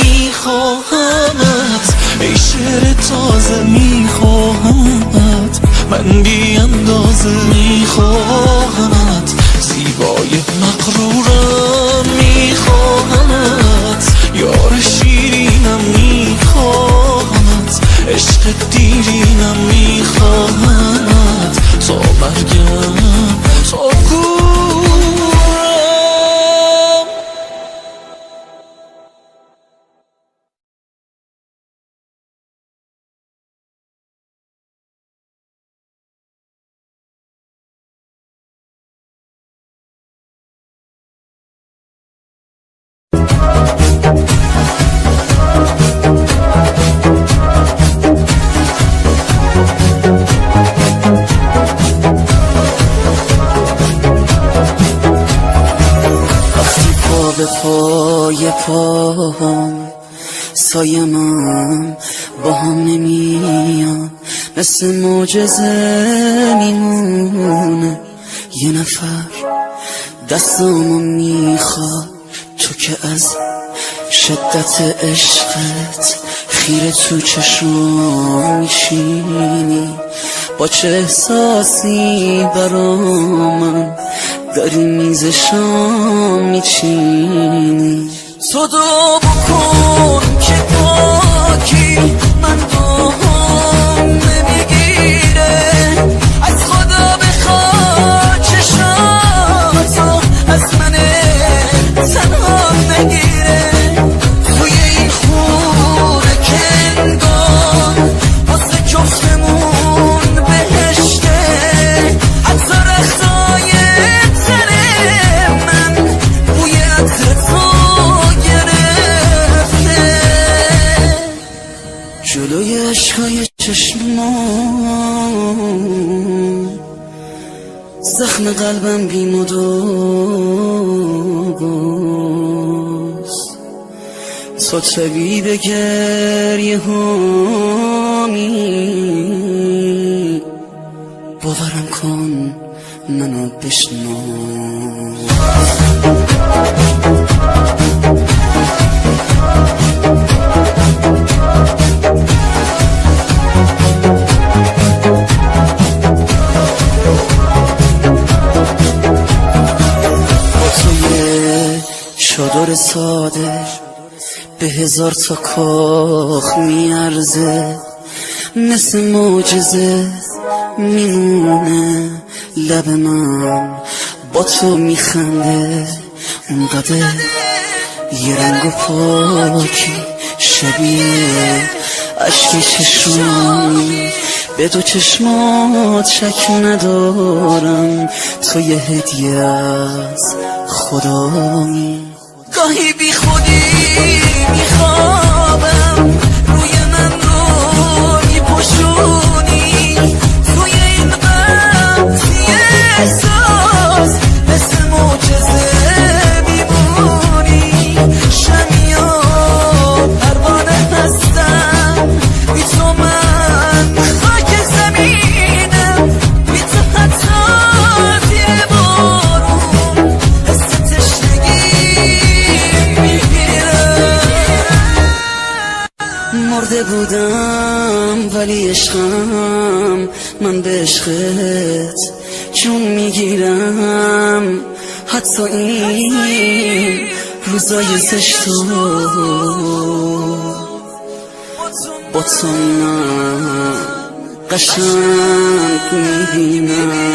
میخواهمت ای شعر تازه، میخواهمت من بی اندازه، میخواهمت زیبای مغرورم، میخواهمت یار شیرینم، میخواهمت عشق دیرینم، میخواهمت تا مرگم تا گورم. سایه من با هم نمیان، مثل معجزه میمونه. یه نفر دستامو میخواد، تو که از شدت عشقت خیره تو چشم میشینی. با چه احساسی برا من داری میز شام میچینی. تو دو بکن که پاکی من دوم نمیگیره، از خدا بخواد چشماتو از من تنها نگیره. توی این خونه که انگار واسه جفتمون بهشته، حتی رختای تن من بوی عطر تو گرفته. جلوی عشقای چشمام زخم قلبم بیمود تو طبیب گریه هامی، باورم کن منو بشنو. با توی چادر ساده به 1000 تا کاخ میارزه، مثل معجزه میمونه. لب من با تو میخنده اونقدر، یه رنگ و پاکی شبیه عشق چشمی. به دو چشمات شک ندارم، تو یه هدیه از خدایی. گاهی بی خودی میخوابم، روی من رو میپوشونی. توی این قبضی احساس مثل معجزه میمونی. شمی و پروانه هستم، بی تو من خاک زمینم، بی تو حتی زیر بارون حس تشنگی مرده بودم ولی عشقم، من به عشقت جون میگیرم. حتی این روزای زشتو با تو من قشنگ میبینم.